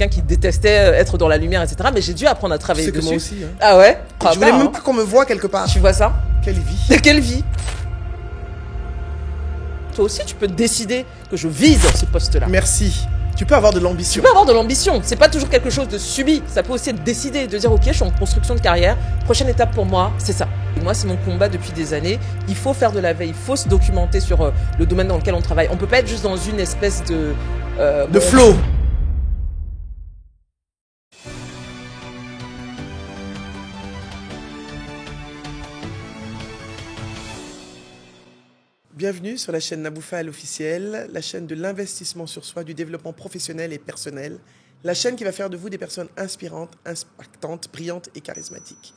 quelqu'un qui détestait être dans la lumière, etc. Mais j'ai dû apprendre à travailler dessus. C'est que moi aussi. Hein. Ah ouais? Je voulais même pas qu'on me voie quelque part. Tu vois ça? Quelle vie. Quelle vie? Toi aussi, tu peux décider que je vise ce poste-là. Merci. Tu peux avoir de l'ambition. Tu peux avoir de l'ambition. C'est pas toujours quelque chose de subi. Ça peut aussi être décidé, de dire ok, je suis en construction de carrière. Prochaine étape pour moi, c'est ça. Et moi, c'est mon combat depuis des années. Il faut faire de la veille. Il faut se documenter sur le domaine dans lequel on travaille. On peut pas être juste dans une espèce de flow. Bienvenue sur la chaîne Naboufal officielle, la chaîne de l'investissement sur soi, du développement professionnel et personnel, la chaîne qui va faire de vous des personnes inspirantes, impactantes, brillantes et charismatiques.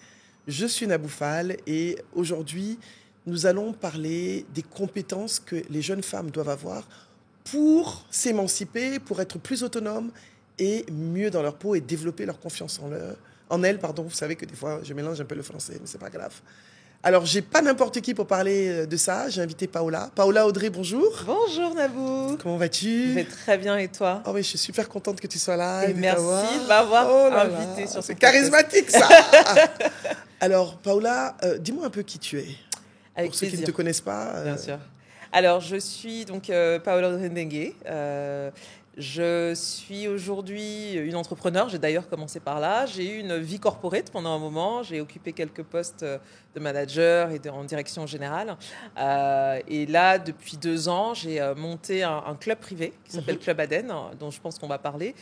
Je suis Naboufal et aujourd'hui, nous allons parler des compétences que les jeunes femmes doivent avoir pour s'émanciper, pour être plus autonomes et mieux dans leur peau et développer leur confiance en elles. Vous savez que des fois, je mélange un peu le français, mais c'est pas grave. Alors, j'ai pas n'importe qui pour parler de ça. J'ai invité Paola. Paola Audrey, bonjour. Bonjour Nabou. Comment vas-tu? Je vais très bien et toi? Oh oui, je suis super contente que tu sois là. Et merci de m'avoir invité sur ce C'est charismatique ça. Alors, Paola, dis-moi un peu qui tu es. Avec pour ceux qui ne te connaissent pas. Bien sûr. Alors, je suis donc Paola Audrey Ndengue. Je suis aujourd'hui une entrepreneur, j'ai d'ailleurs commencé par là. J'ai eu une vie corporate pendant un moment, j'ai occupé quelques postes de manager et en direction générale. Et là, depuis 2 ans, j'ai monté un club privé qui s'appelle Club Aden, dont je pense qu'on va parler,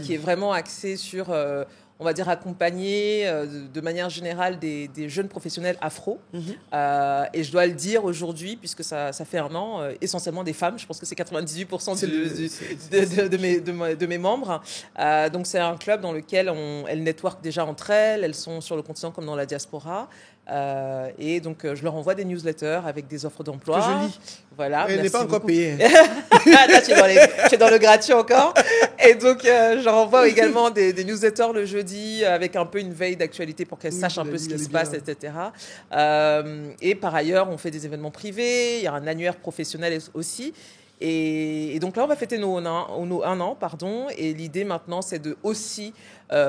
qui est vraiment axé sur... on va dire accompagner de manière générale des jeunes professionnels afro. Et je dois le dire aujourd'hui, puisque ça fait 1 an, essentiellement des femmes. Je pense que c'est 98% de mes membres. Donc c'est un club dans lequel elles networkent déjà entre elles. Elles sont sur le continent comme dans la diaspora. Et donc je leur envoie des newsletters avec des offres d'emploi. Que je lis. Voilà. Elle n'est pas encore payée. Là, tu es dans le gratuit encore. Et donc je leur envoie également des newsletters le jeudi avec un peu une veille d'actualité pour qu'elles sachent un peu ce qui se passe, etc. Et par ailleurs, on fait des événements privés. Il y a un annuaire professionnel aussi. Et donc là, on va fêter nos 1 an, pardon. Et l'idée maintenant, c'est de aussi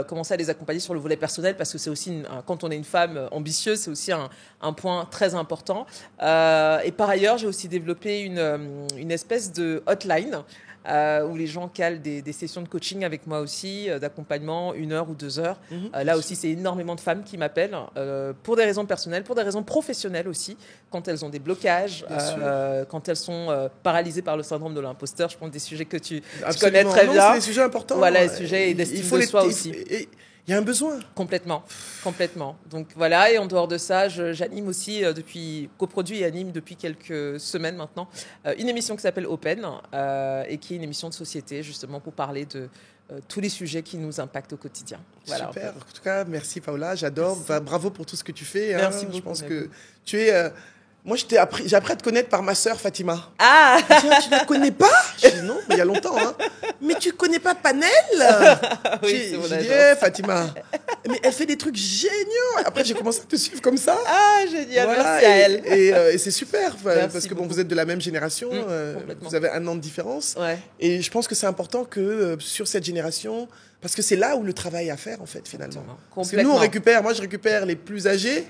commencer à les accompagner sur le volet personnel, parce que c'est aussi, quand on est une femme ambitieuse, c'est aussi un point très important. Et par ailleurs, j'ai aussi développé une espèce de hotline où les gens calent des sessions de coaching avec moi aussi, d'accompagnement, 1 heure ou 2 heures. Là aussi, c'est énormément de femmes qui m'appellent pour des raisons personnelles, pour des raisons professionnelles aussi, quand elles ont des blocages, quand elles sont paralysées par le syndrome de l'imposteur. Je pense des sujets que tu connais très bien. C'est des sujets importants. Voilà, les sujets d'estime de soi aussi. Il y a un besoin. Complètement. Donc voilà, et en dehors de ça, j'anime aussi coproduis et anime depuis quelques semaines maintenant, une émission qui s'appelle Open, et qui est une émission de société, justement, pour parler de tous les sujets qui nous impactent au quotidien. Voilà, super. En tout cas, merci Paola, j'adore. Bravo pour tout ce que tu fais. Merci beaucoup. Je pense que tu es... Moi, j'ai appris à te connaître par ma sœur Fatima. Ah, tu la connais pas? Je dis non, mais il y a longtemps. Mais tu connais pas Panel? Oui, j'ai dit, Fatima. Mais elle fait des trucs géniaux. Après, j'ai commencé à te suivre comme ça. Ah, génial, voilà, merci à elle. Et c'est super, parce que vous êtes de la même génération. Vous avez 1 an de différence. Ouais. Et je pense que c'est important que sur cette génération, parce que c'est là où le travail est à faire, en fait, finalement. Parce que nous, moi, je récupère les plus âgés,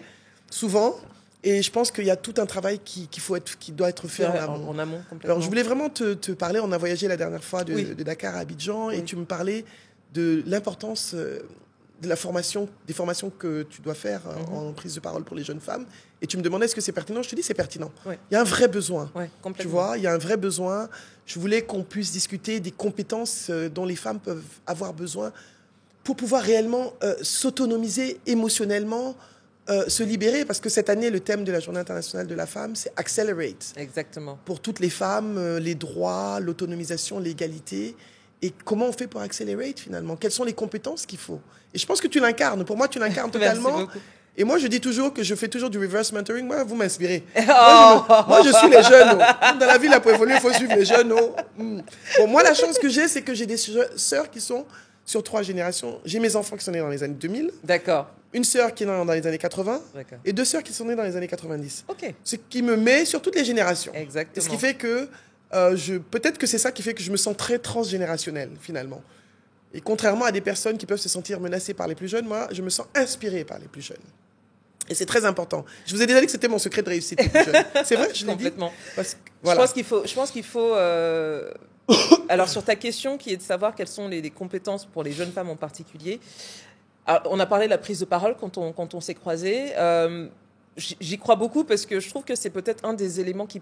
souvent. Et je pense qu'il y a tout un travail qui doit être fait en amont. En amont, complètement. Alors, je voulais vraiment te parler. On a voyagé la dernière fois de Dakar à Abidjan, et tu me parlais de l'importance de la formation, des formations que tu dois faire en prise de parole pour les jeunes femmes. Et tu me demandais est-ce que c'est pertinent. Je te dis c'est pertinent. Ouais. Il y a un vrai besoin. Ouais, complètement. Tu vois, il y a un vrai besoin. Je voulais qu'on puisse discuter des compétences dont les femmes peuvent avoir besoin pour pouvoir réellement s'autonomiser émotionnellement, se libérer, parce que cette année, le thème de la Journée internationale de la femme, c'est Accelerate. Exactement. Pour toutes les femmes, les droits, l'autonomisation, l'égalité. Et comment on fait pour accelerate finalement? Quelles sont les compétences qu'il faut? Et je pense que tu l'incarnes. Pour moi, tu l'incarnes totalement. Merci beaucoup. Et moi, je dis toujours que je fais toujours du reverse mentoring. Moi, vous m'inspirez. Moi, je suis les jeunes. Dans la vie, là, pour évoluer, il faut suivre les jeunes. Bon, moi, la chance que j'ai, c'est que j'ai des sœurs qui sont sur 3 générations. J'ai mes enfants qui sont nés dans les années 2000. D'accord. Une sœur qui est née dans les années 80. D'accord. Et 2 sœurs qui sont nées dans les années 90. Ok. Ce qui me met sur toutes les générations. Exactement. Et ce qui fait que peut-être que c'est ça qui fait que je me sens très transgénérationnelle, finalement. Et contrairement à des personnes qui peuvent se sentir menacées par les plus jeunes, moi, je me sens inspirée par les plus jeunes. Et c'est très important. Je vous ai déjà dit que c'était mon secret de réussite, les plus jeunes. C'est vrai, je l'ai dit. Complètement. Parce que, voilà. Je pense qu'il faut alors, sur ta question qui est de savoir quelles sont les compétences pour les jeunes femmes en particulier, alors, on a parlé de la prise de parole quand on s'est croisés. J'y crois beaucoup parce que je trouve que c'est peut-être un des éléments qui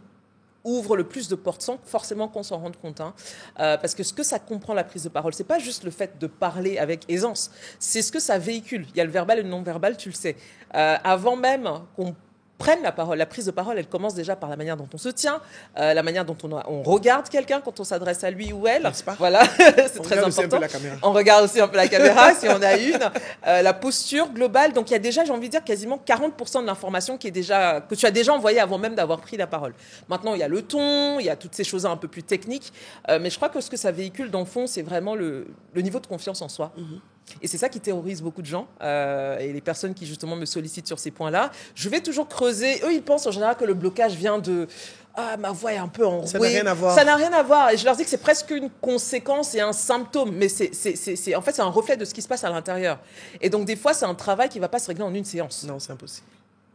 ouvre le plus de portes sans forcément qu'on s'en rende compte. Parce que ce que ça comprend, la prise de parole, c'est pas juste le fait de parler avec aisance, c'est ce que ça véhicule. Il y a le verbal et le non-verbal, tu le sais. Avant même qu'on prenne la parole, la prise de parole, elle commence déjà par la manière dont on se tient, la manière dont on regarde quelqu'un quand on s'adresse à lui ou elle. N'est-ce pas ? Voilà, c'est très important. Aussi un peu la caméra. On regarde aussi un peu la caméra, si on a une. La posture globale. Donc, il y a déjà, j'ai envie de dire, quasiment 40% de l'information que tu as déjà envoyée avant même d'avoir pris la parole. Maintenant, il y a le ton, il y a toutes ces choses un peu plus techniques. Mais je crois que ce que ça véhicule, dans le fond, c'est vraiment le niveau de confiance en soi. Et c'est ça qui terrorise beaucoup de gens et les personnes qui justement me sollicitent sur ces points-là. Je vais toujours creuser. Eux, ils pensent en général que le blocage vient de ma voix est un peu enrouée. Ça n'a rien à voir. Ça n'a rien à voir. Et je leur dis que c'est presque une conséquence et un symptôme, mais en fait c'est un reflet de ce qui se passe à l'intérieur. Et donc des fois c'est un travail qui ne va pas se régler en une séance. Non, c'est impossible.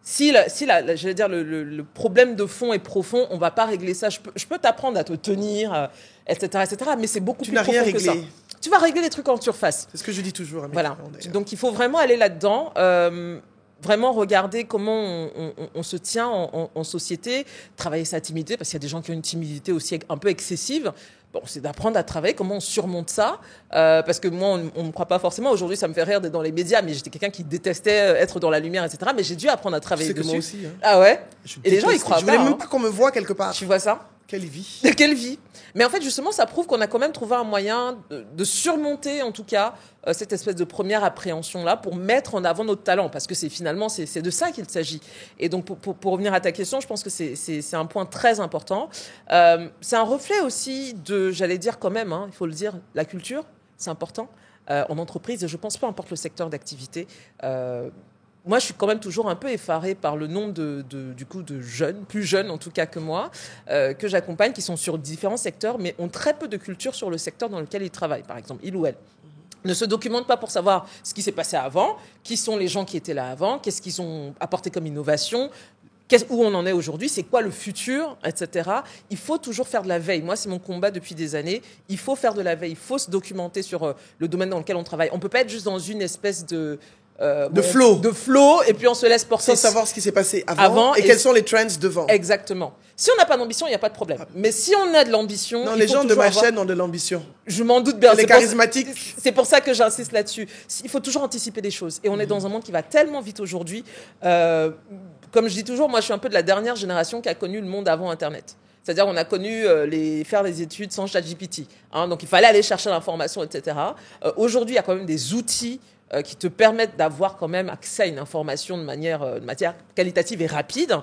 Si j'allais dire le problème de fond est profond, on ne va pas régler ça. Je peux t'apprendre à te tenir, etc., mais c'est beaucoup plus profond que ça. Tu vas régler les trucs en surface. C'est ce que je dis toujours à mes voilà. clients, Donc, il faut vraiment aller là-dedans, vraiment regarder comment on se tient en société, travailler sa timidité, parce qu'il y a des gens qui ont une timidité aussi un peu excessive. Bon, c'est d'apprendre à travailler, comment on surmonte ça, parce que moi, on ne me croit pas forcément. Aujourd'hui, ça me fait rire d'être dans les médias, mais j'étais quelqu'un qui détestait être dans la lumière, etc. Mais j'ai dû apprendre à travailler dessus. Moi aussi. Hein. Ah ouais. Et les gens, ils croient pas. Je voulais même pas qu'on me voie quelque part. Tu vois ça ? Quelle vie. Quelle vie. Mais en fait, justement, ça prouve qu'on a quand même trouvé un moyen de surmonter, en tout cas, cette espèce de première appréhension-là pour mettre en avant notre talent. Parce que finalement, c'est de ça qu'il s'agit. Et donc, pour revenir à ta question, je pense que c'est un point très important. C'est un reflet aussi de, j'allais dire quand même, il faut le dire, la culture, c'est important. En entreprise, et je pense peu importe le secteur d'activité, moi, je suis quand même toujours un peu effarée par le nombre du coup, de jeunes, plus jeunes en tout cas que moi, que j'accompagne, qui sont sur différents secteurs, mais ont très peu de culture sur le secteur dans lequel ils travaillent, par exemple, il ou elle. Ne se documentent pas pour savoir ce qui s'est passé avant, qui sont les gens qui étaient là avant, qu'est-ce qu'ils ont apporté comme innovation, où on en est aujourd'hui, c'est quoi le futur, etc. Il faut toujours faire de la veille. Moi, c'est mon combat depuis des années. Il faut faire de la veille, il faut se documenter sur le domaine dans lequel on travaille. On ne peut pas être juste dans une espèce de flow, et puis on se laisse porter. Sans savoir ce qui s'est passé avant et quels sont les trends devant. Exactement. Si on n'a pas d'ambition, il n'y a pas de problème. Mais si on a de l'ambition... Non, les gens de ma chaîne ont de l'ambition. Je m'en doute bien. Elle est charismatique. C'est pour ça que j'insiste là-dessus. Il faut toujours anticiper les choses. Et on est dans un monde qui va tellement vite aujourd'hui. Comme je dis toujours, moi je suis un peu de la dernière génération qui a connu le monde avant Internet. C'est-à-dire on a connu faire des études sans ChatGPT. Donc il fallait aller chercher l'information, etc. Aujourd'hui, il y a quand même des outils qui te permettent d'avoir quand même accès à une information de matière qualitative et rapide.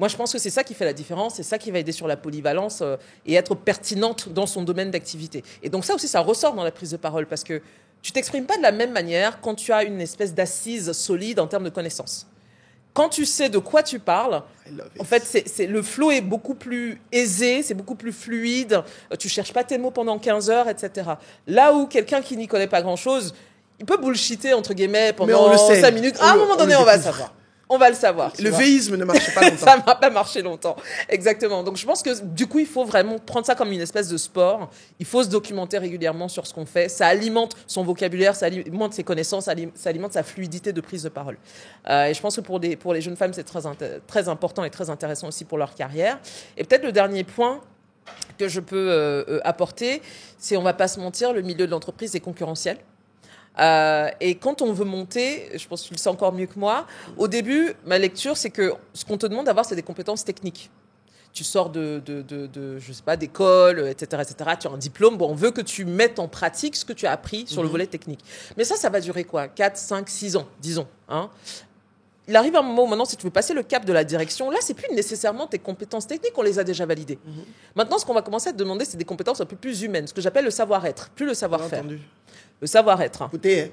Moi, je pense que c'est ça qui fait la différence, c'est ça qui va aider sur la polyvalence et être pertinente dans son domaine d'activité. Et donc ça aussi, ça ressort dans la prise de parole, parce que tu t'exprimes pas de la même manière quand tu as une espèce d'assise solide en termes de connaissances. Quand tu sais de quoi tu parles, en fait, le flow est beaucoup plus aisé, c'est beaucoup plus fluide, tu cherches pas tes mots pendant 15 heures, etc. Là où quelqu'un qui n'y connaît pas grand-chose, il peut bullshiter, entre guillemets, pendant 5 minutes. À un moment donné, on va le savoir. On va le savoir. Le véisme ne marche pas longtemps. Ça ne va pas marcher longtemps. Exactement. Donc, je pense que, du coup, il faut vraiment prendre ça comme une espèce de sport. Il faut se documenter régulièrement sur ce qu'on fait. Ça alimente son vocabulaire, ça alimente ses connaissances, ça alimente sa fluidité de prise de parole. Et je pense que pour les jeunes femmes, c'est très important et très intéressant aussi pour leur carrière. Et peut-être le dernier point que je peux apporter, c'est, on ne va pas se mentir, le milieu de l'entreprise est concurrentiel. Et quand on veut monter, je pense que tu le sais encore mieux que moi, au début, ma lecture, c'est que ce qu'on te demande d'avoir, c'est des compétences techniques. Tu sors je sais pas, d'école, etc., etc. Tu as un diplôme. Bon, on veut que tu mettes en pratique ce que tu as appris sur le volet technique. Mais ça va durer quoi ? 4, 5, 6 ans, disons. Il arrive un moment où maintenant, si tu veux passer le cap de la direction, là, c'est plus nécessairement tes compétences techniques, on les a déjà validées. Maintenant, ce qu'on va commencer à te demander, c'est des compétences un peu plus humaines, ce que j'appelle le savoir-être, plus le savoir-faire. Le savoir-être. Écoutez.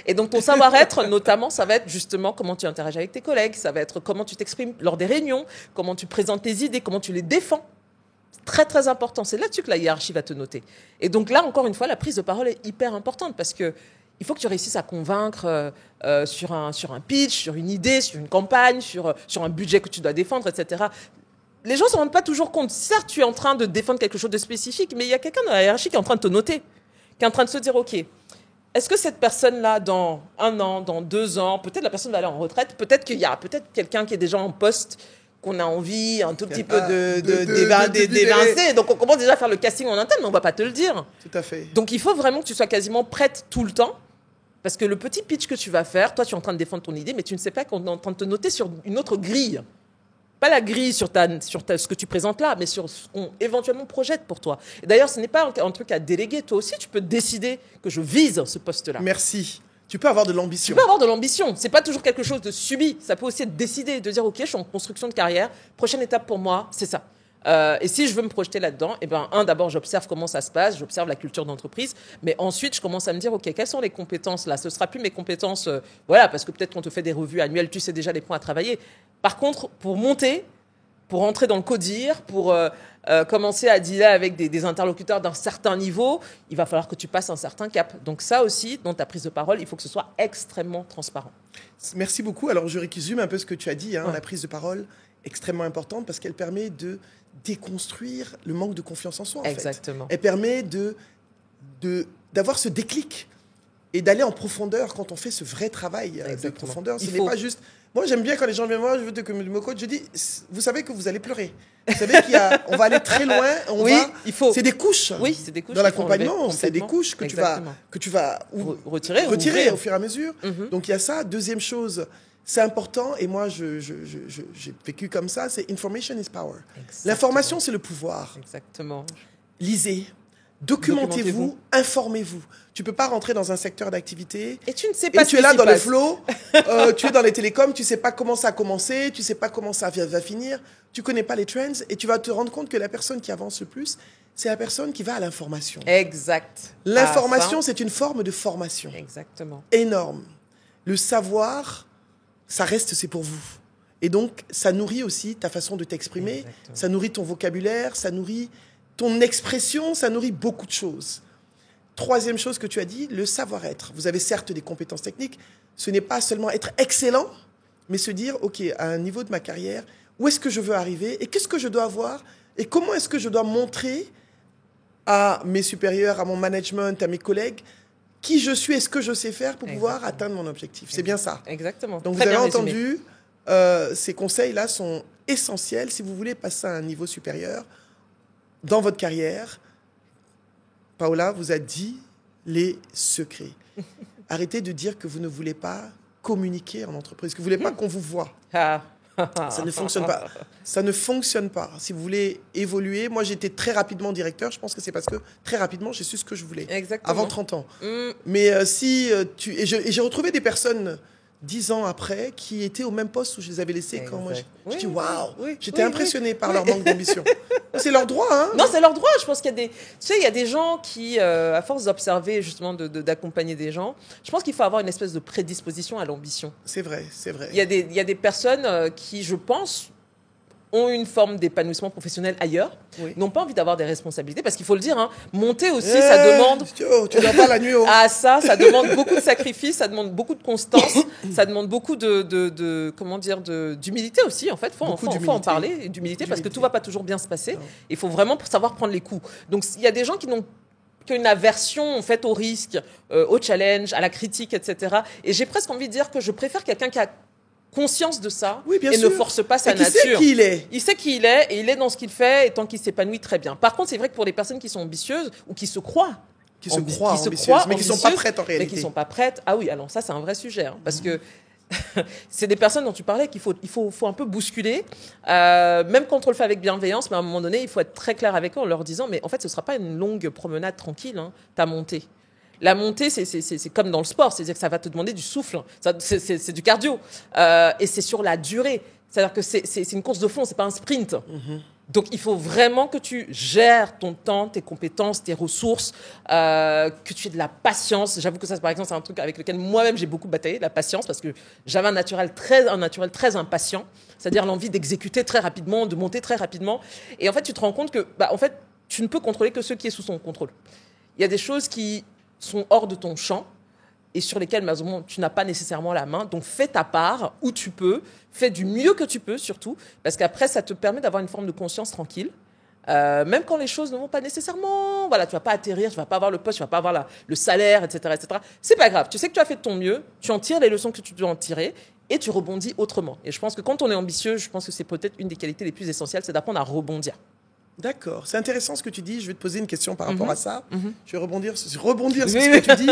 Et donc, ton savoir-être, notamment, ça va être justement comment tu interagis avec tes collègues, ça va être comment tu t'exprimes lors des réunions, comment tu présentes tes idées, comment tu les défends. Très, très important. C'est là-dessus que la hiérarchie va te noter. Et donc là, encore une fois, la prise de parole est hyper importante parce que il faut que tu réussisses à convaincre sur un pitch, sur une idée, sur une campagne, sur un budget que tu dois défendre, etc. Les gens ne se rendent pas toujours compte. Certes, tu es en train de défendre quelque chose de spécifique, mais il y a quelqu'un dans la hiérarchie qui est en train de te noter, qui est en train de se dire, OK, est-ce que cette personne-là, dans 1 an, dans 2 ans, peut-être la personne va aller en retraite, peut-être qu'il y a quelqu'un qui est déjà en poste qu'on a envie un tout petit peu d'évincer. Donc, on commence déjà à faire le casting en interne, mais on ne va pas te le dire. Tout à fait. Donc, il faut vraiment que tu sois quasiment prête tout le temps. Parce que le petit pitch que tu vas faire, toi, tu es en train de défendre ton idée, mais tu ne sais pas qu'on est en train de te noter sur une autre grille. Pas la grille sur ce que tu présentes là, mais sur ce qu'on éventuellement projette pour toi. Et d'ailleurs, ce n'est pas un truc à déléguer. Toi aussi, tu peux décider que je vise ce poste-là. Merci. Tu peux avoir de l'ambition. Tu peux avoir de l'ambition. C'est pas toujours quelque chose de subi. Ça peut aussi être décidé, de dire, OK, je suis en construction de carrière. Prochaine étape pour moi, c'est ça. Et si je veux me projeter là-dedans, d'abord, j'observe comment ça se passe, j'observe la culture d'entreprise, mais ensuite, je commence à me dire, OK, quelles sont les compétences là ? Ce ne sera plus mes compétences, parce que peut-être qu'on te fait des revues annuelles, tu sais déjà les points à travailler. Par contre, pour monter, pour entrer dans le codir, pour commencer à dealer avec des interlocuteurs d'un certain niveau, il va falloir que tu passes un certain cap. Donc ça aussi, dans ta prise de parole, il faut que ce soit extrêmement transparent. Merci beaucoup. Alors, je résume un peu ce que tu as dit. La prise de parole, extrêmement importante parce qu'elle permet de déconstruire le manque de confiance en soi. Exactement. Elle permet d'avoir ce déclic et d'aller en profondeur quand on fait ce vrai travail de profondeur. Ce n'est pas juste... Moi, j'aime bien quand les gens viennent voir, je veux que me coach, je dis, vous savez que vous allez pleurer. Vous savez on va aller très loin. C'est des couches. Oui, c'est des couches. Dans l'accompagnement, c'est des couches que tu vas retirer au fur et à mesure. Mm-hmm. Donc, il y a ça. Deuxième chose, c'est important, et moi, j'ai vécu comme ça, c'est information is power. Exactement. L'information, c'est le pouvoir. Exactement. Lisez. Documentez-vous, informez-vous. Tu ne peux pas rentrer dans un secteur d'activité et tu ne sais pas tu es là dans le flow, tu es dans les télécoms, tu ne sais pas comment ça a commencé, tu ne sais pas comment ça va finir, tu ne connais pas les trends et tu vas te rendre compte que la personne qui avance le plus, c'est la personne qui va à l'information. Exact. L'information, c'est une forme de formation. Exactement. Énorme. Le savoir, ça reste, c'est pour vous. Et donc, ça nourrit aussi ta façon de t'exprimer, ça nourrit ton vocabulaire, ça nourrit ton expression, ça nourrit beaucoup de choses. Troisième chose que tu as dit, le savoir-être. Vous avez certes des compétences techniques, ce n'est pas seulement être excellent, mais se dire, OK, à un niveau de ma carrière, où est-ce que je veux arriver et qu'est-ce que je dois avoir et comment est-ce que je dois montrer à mes supérieurs, à mon management, à mes collègues, qui je suis et ce que je sais faire pour pouvoir atteindre mon objectif. C'est bien ça. Exactement. Donc Très vous avez bien entendu, ces conseils-là sont essentiels si vous voulez passer à un niveau supérieur dans votre carrière. Paola vous a dit les secrets. Arrêtez de dire que vous ne voulez pas communiquer en entreprise, que vous ne voulez pas qu'on vous voie. Ça ne fonctionne pas. Ça ne fonctionne pas. Si vous voulez évoluer, moi j'étais très rapidement directeur, je pense que c'est parce que très rapidement j'ai su ce que je voulais. Exactement. Avant 30 ans. Mais et j'ai retrouvé des personnes 10 ans après, qui étaient au même poste où je les avais laissés quand moi. Je dis waouh, j'étais impressionné par leur manque d'ambition. C'est leur droit, hein. Non, c'est leur droit. Je pense qu'il y a il y a des gens qui, à force d'observer justement, d'accompagner des gens, je pense qu'il faut avoir une espèce de prédisposition à l'ambition. C'est vrai, c'est vrai. Il y a des personnes qui, je pense, ont une forme d'épanouissement professionnel ailleurs, n'ont pas envie d'avoir des responsabilités, parce qu'il faut le dire, monter aussi, ça demande... Tu dors pas la nuit. Ça demande beaucoup de sacrifices, ça demande beaucoup de constance, ça demande beaucoup d'humilité aussi, en fait. Faut en parler, d'humilité, parce que tout va pas toujours bien se passer. Il faut vraiment savoir prendre les coups. Donc, il y a des gens qui ont une aversion en fait au risque, au challenge, à la critique, etc. Et j'ai presque envie de dire que je préfère quelqu'un qui a conscience de ça et ne force pas sa nature. Il sait qui il est. Il sait qui il est et il est dans ce qu'il fait et tant qu'il s'épanouit très bien. Par contre, c'est vrai que pour les personnes qui sont ambitieuses ou qui se croient, mais qui ne sont pas prêtes en réalité. Mais qui ne sont pas prêtes. Ah oui, alors ça, c'est un vrai sujet. Parce que c'est des personnes dont tu parlais qu'il faut un peu bousculer, même quand on le fait avec bienveillance, mais à un moment donné, il faut être très clair avec eux en leur disant, mais en fait, ce ne sera pas une longue promenade tranquille, ta montée. La montée, c'est comme dans le sport, c'est-à-dire que ça va te demander du souffle, c'est du cardio, et c'est sur la durée. C'est-à-dire que c'est une course de fond, c'est pas un sprint. Donc, il faut vraiment que tu gères ton temps, tes compétences, tes ressources, que tu aies de la patience. J'avoue que ça, par exemple, c'est un truc avec lequel moi-même j'ai beaucoup bataillé, la patience, parce que j'avais un naturel très impatient, c'est-à-dire l'envie d'exécuter très rapidement, de monter très rapidement. Et en fait, tu te rends compte que, en fait, tu ne peux contrôler que ce qui est sous son contrôle. Il y a des choses qui sont hors de ton champ et sur lesquelles, tu n'as pas nécessairement la main. Donc, fais ta part où tu peux. Fais du mieux que tu peux, surtout, parce qu'après, ça te permet d'avoir une forme de conscience tranquille. Même quand les choses ne vont pas nécessairement... Voilà, tu ne vas pas atterrir, tu ne vas pas avoir le poste, tu ne vas pas avoir le salaire, etc., etc. C'est pas grave. Tu sais que tu as fait de ton mieux, tu en tires les leçons que tu dois en tirer et tu rebondis autrement. Et je pense que quand on est ambitieux, je pense que c'est peut-être une des qualités les plus essentielles, c'est d'apprendre à rebondir. D'accord. C'est intéressant ce que tu dis. Je vais te poser une question par rapport à ça. Je vais rebondir sur ce que tu dis.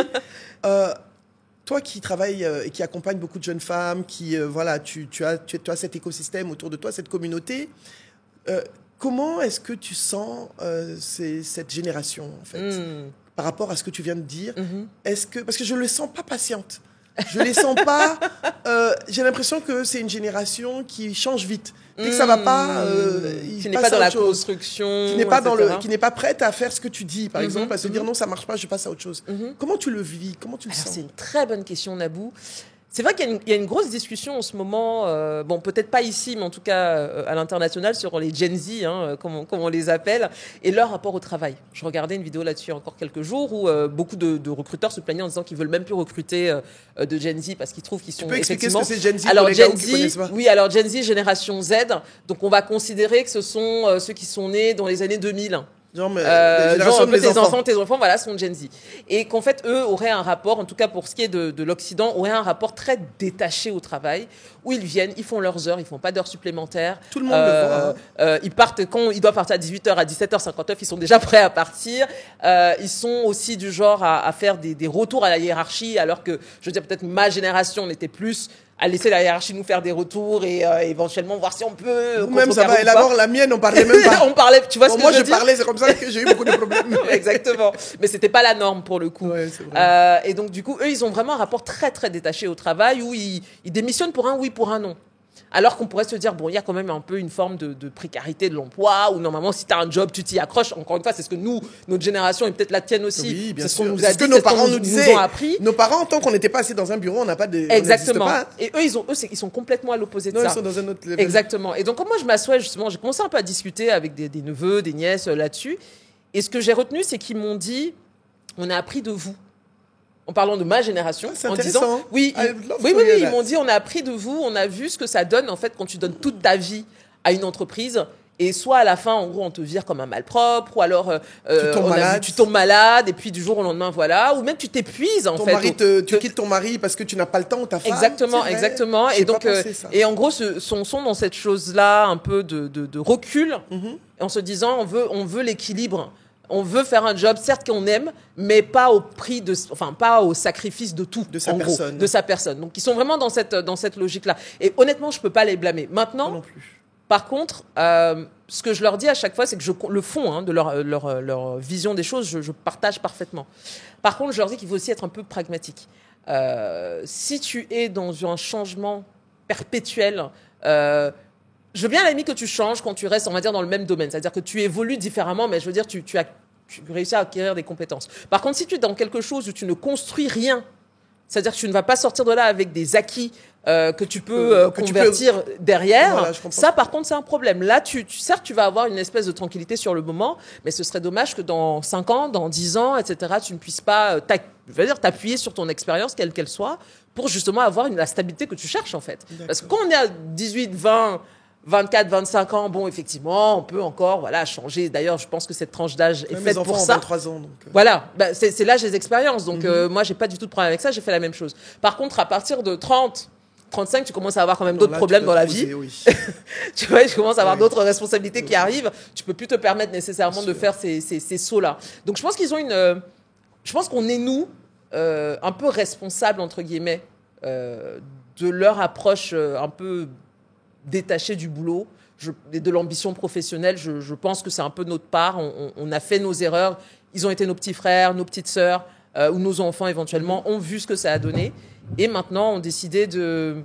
Toi qui travailles et qui accompagne beaucoup de jeunes femmes, tu as cet écosystème autour de toi, cette communauté. Comment est-ce que tu sens cette génération, en fait, par rapport à ce que tu viens de dire? Parce que je ne les sens pas patientes. Je ne les sens pas... j'ai l'impression que c'est une génération qui change vite. Dès que ça ne va pas, qui n'est pas dans la construction, qui n'est pas prête à faire ce que tu dis, par exemple, à se dire non, ça ne marche pas, je passe à autre chose. Comment tu le vis? Comment tu le sens? C'est une très bonne question, Nabou. C'est vrai qu'il y a une grosse discussion en ce moment, peut-être pas ici, mais en tout cas à l'international, sur les Gen Z, comme on les appelle, et leur rapport au travail. Je regardais une vidéo là-dessus il y a encore quelques jours où beaucoup de recruteurs se plaignaient en disant qu'ils veulent même plus recruter de Gen Z parce qu'ils trouvent qu'ils sont... Tu peux expliquer ce que c'est Gen Z alors, pour les Gen gars qui connaissent pas? Oui, alors Gen Z, génération Z, donc on va considérer que ce sont ceux qui sont nés dans les années 2000. Genre, tes enfants, voilà, sont Gen Z. Et qu'en fait, eux auraient un rapport, en tout cas pour ce qui est de l'Occident, auraient un rapport très détaché au travail, où ils viennent, ils font leurs heures, ils font pas d'heures supplémentaires. Tout le monde le voit. Ils partent quand ils doivent partir à 18h, à 17h59, ils sont déjà prêts à partir. Ils sont aussi du genre à faire des retours à la hiérarchie, alors que, je veux dire, peut-être ma génération, on était plus à laisser la hiérarchie nous faire des retours et éventuellement voir si on peut... Même ça va élaborer la mienne, on parlait même pas. On parlait, tu vois ce que moi, je veux dire? parlais, c'est comme ça que j'ai eu beaucoup de problèmes. Exactement. Mais c'était pas la norme pour le coup. Ouais, c'est vrai. Et donc, du coup, eux, ils ont vraiment un rapport très, très détaché au travail où ils démissionnent pour un oui, pour un non. Alors qu'on pourrait se dire, il y a quand même un peu une forme de précarité de l'emploi, où normalement, si tu as un job, tu t'y accroches. Encore une fois, c'est ce que nous, notre génération, et peut-être la tienne aussi, oui, bien c'est ce qu'on sûr. nous a dit, c'est ce que nos parents nous disaient. Ont appris. Nos parents, tant qu'on n'était pas assis dans un bureau, on n'a pas de... Exactement. Pas. Et eux, ils sont complètement à l'opposé de non, ça. Ils sont dans un autre level. Exactement. Et donc, quand moi, je m'assois, justement, j'ai commencé un peu à discuter avec des neveux, des nièces là-dessus. Et ce que j'ai retenu, c'est qu'ils m'ont dit, on a appris de vous. En parlant de ma génération, c'est en intéressant. disant, oui, ils m'ont dit, on a appris de vous, on a vu ce que ça donne, en fait, quand tu donnes toute ta vie à une entreprise, et soit à la fin, en gros, on te vire comme un malpropre, ou alors tu tombes malade, et puis du jour au lendemain, voilà, ou même tu t'épuises, en fait. Tu quittes ton mari parce que tu n'as pas le temps, ta femme. Exactement. Et donc, et en gros, sont dans cette chose-là, un peu de recul, en se disant, on veut l'équilibre. On veut faire un job, certes qu'on aime, mais pas au prix pas au sacrifice de tout, de sa personne. Donc, ils sont vraiment dans cette logique-là. Et honnêtement, je peux pas les blâmer. Maintenant, non plus. Par contre, ce que je leur dis à chaque fois, c'est que le fond de leur vision des choses, je partage parfaitement. Par contre, je leur dis qu'il faut aussi être un peu pragmatique. Si tu es dans un changement perpétuel, je veux bien à la limite que tu changes quand tu restes, on va dire, dans le même domaine. C'est-à-dire que tu évolues différemment, mais je veux dire, tu réussis à acquérir des compétences. Par contre, si tu es dans quelque chose où tu ne construis rien, c'est-à-dire que tu ne vas pas sortir de là avec des acquis que tu peux convertir derrière, voilà, ça, par contre, c'est un problème. Là, certes, tu vas avoir une espèce de tranquillité sur le moment, mais ce serait dommage que dans 5 ans, dans 10 ans, etc., tu ne puisses pas t'appuyer sur ton expérience, quelle qu'elle soit, pour justement avoir la stabilité que tu cherches, en fait. D'accord. Parce que quand on est à 18, 20... 24, 25 ans, bon, effectivement, on peut encore, changer. D'ailleurs, je pense que cette tranche d'âge est faite pour ça. Mes enfants ont 23 ans, donc. Voilà, c'est l'âge des expériences. Donc, moi, j'ai pas du tout de problème avec ça. J'ai fait la même chose. Par contre, à partir de 30, 35, tu commences à avoir quand même d'autres problèmes dans la vie. Oui. Tu vois, tu commences à avoir d'autres responsabilités qui arrivent. Tu peux plus te permettre nécessairement de faire ces sauts-là. Donc, je pense qu'ils ont je pense qu'on est, nous, un peu responsables, entre guillemets, de leur approche un peu détaché du boulot et de l'ambition professionnelle. Je pense que c'est un peu notre part. On a fait nos erreurs. Ils ont été nos petits frères, nos petites sœurs ou nos enfants éventuellement, ont vu ce que ça a donné et maintenant ont décidé de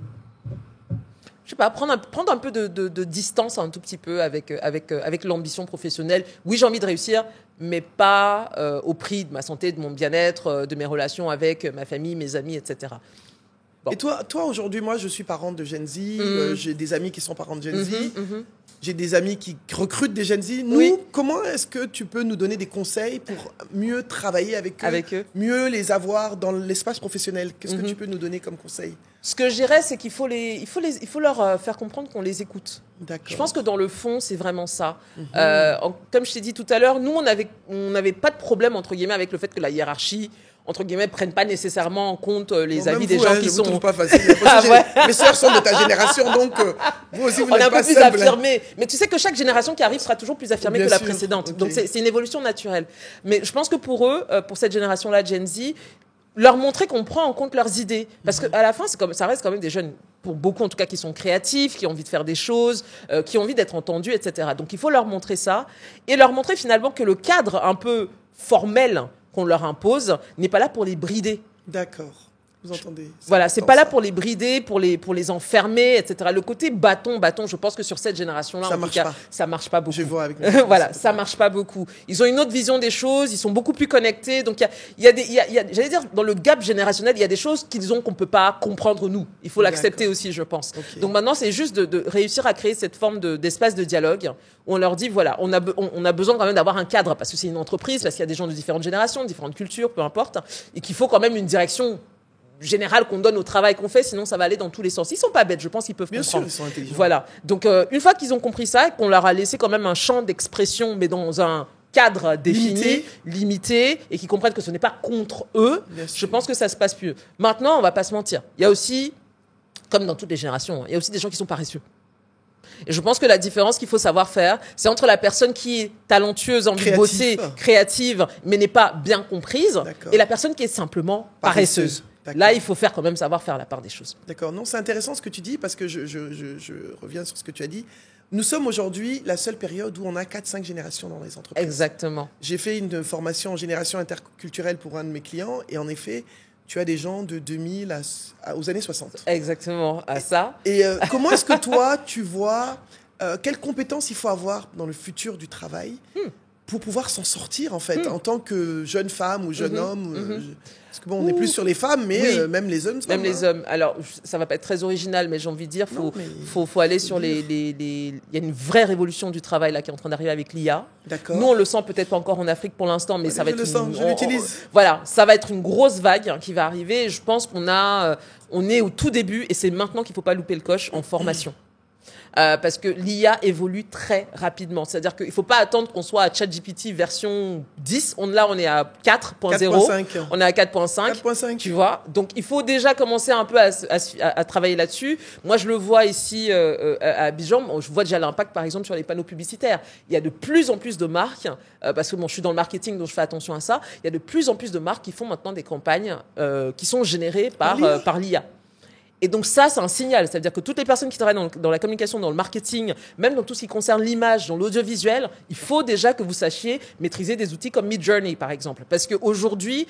sais pas, prendre un peu de distance un tout petit peu avec l'ambition professionnelle. Oui, j'ai envie de réussir, mais pas au prix de ma santé, de mon bien-être, de mes relations avec ma famille, mes amis, etc. Bon. Et toi aujourd'hui, moi, je suis parente de Gen Z. J'ai des amis qui sont parents de Gen Z. J'ai des amis qui recrutent des Gen Z. Nous, comment est-ce que tu peux nous donner des conseils pour mieux travailler avec eux, mieux les avoir dans l'espace professionnel? Qu'est-ce que tu peux nous donner comme conseil? Ce que je dirais, c'est qu'il faut leur faire comprendre qu'on les écoute. Je pense que dans le fond, c'est vraiment ça. Comme je t'ai dit tout à l'heure, nous, on n'avait pas de problème, entre guillemets, avec le fait que la hiérarchie, entre guillemets, prennent pas nécessairement en compte les avis des gens qui sont... Vous, pas facile. Mes sœurs sont de ta génération, donc vous aussi, vous n'êtes pas on est un peu plus simple. affirmé. Mais tu sais que chaque génération qui arrive sera toujours plus affirmée que la précédente. Okay. Donc, c'est une évolution naturelle. Mais je pense que pour eux, pour cette génération-là, Gen Z, leur montrer qu'on prend en compte leurs idées. Parce qu'à la fin, ça reste quand même des jeunes, pour beaucoup en tout cas, qui sont créatifs, qui ont envie de faire des choses, qui ont envie d'être entendus, etc. Donc, il faut leur montrer ça. Et leur montrer finalement que le cadre un peu formel qu'on leur impose n'est pas là pour les brider. D'accord. Vous entendez? Voilà, c'est pas là pour les brider, pour les enfermer, etc. Le côté bâton, je pense que sur cette génération-là, en tout cas, ça marche pas beaucoup. Je vois avec voilà, ça marche pas beaucoup. Ils ont une autre vision des choses, ils sont beaucoup plus connectés. Donc, il y a, j'allais dire, dans le gap générationnel, il y a des choses qu'ils ont qu'on peut pas comprendre nous. Il faut l'accepter aussi, je pense. Okay. Donc maintenant, c'est juste de réussir à créer cette forme d'espace de dialogue où on leur dit, voilà, on a besoin quand même d'avoir un cadre parce que c'est une entreprise, parce qu'il y a des gens de différentes générations, de différentes cultures, peu importe, et qu'il faut quand même une direction général qu'on donne au travail qu'on fait, sinon ça va aller dans tous les sens. Ils sont pas bêtes, je pense qu'ils peuvent comprendre. Bien sûr, ils sont intelligents. Voilà. Donc une fois qu'ils ont compris ça, qu'on leur a laissé quand même un champ d'expression, mais dans un cadre défini, limité, et qu'ils comprennent que ce n'est pas contre eux, je pense que ça se passe mieux. Maintenant, on va pas se mentir. Il y a aussi, comme dans toutes les générations, il y a aussi des gens qui sont paresseux. Et je pense que la différence qu'il faut savoir faire, c'est entre la personne qui est talentueuse, envie de bosser, créative, mais n'est pas bien comprise, et la personne qui est simplement paresseuse. Là, il faut quand même savoir faire la part des choses. D'accord. Non, c'est intéressant ce que tu dis parce que je reviens sur ce que tu as dit. Nous sommes aujourd'hui la seule période où on a 4-5 générations dans les entreprises. Exactement. J'ai fait une formation en génération interculturelle pour un de mes clients et en effet, tu as des gens de 2000 aux années 60. Exactement, à ça. Et comment est-ce que toi, tu vois, quelles compétences il faut avoir dans le futur du travail pour pouvoir s'en sortir, en fait, en tant que jeune femme ou jeune homme parce que bon, on est plus sur les femmes, mais même les hommes. Même les hommes. Alors, ça va pas être très original, mais j'ai envie de dire, faut aller sur il y a une vraie révolution du travail là qui est en train d'arriver avec l'IA. D'accord. Nous, on le sent peut-être pas encore en Afrique pour l'instant, mais ça va être. Je l'utilise. Voilà, ça va être une grosse vague qui va arriver. Et je pense on est au tout début, et c'est maintenant qu'il faut pas louper le coche en formation. Parce que l'IA évolue très rapidement. C'est-à-dire qu'il ne faut pas attendre qu'on soit à ChatGPT version 10. Là, on est à 4.0. On est à 4.5. Tu vois. Donc, il faut déjà commencer un peu à travailler là-dessus. Moi, je le vois ici à Abidjan. Je vois déjà l'impact, par exemple, sur les panneaux publicitaires. Il y a de plus en plus de marques, parce que je suis dans le marketing, donc je fais attention à ça. Il y a de plus en plus de marques qui font maintenant des campagnes qui sont générées par l'IA. Et donc ça, c'est un signal. C'est-à-dire que toutes les personnes qui travaillent dans la communication, dans le marketing, même dans tout ce qui concerne l'image, dans l'audiovisuel, il faut déjà que vous sachiez maîtriser des outils comme Midjourney, par exemple. Parce qu'aujourd'hui,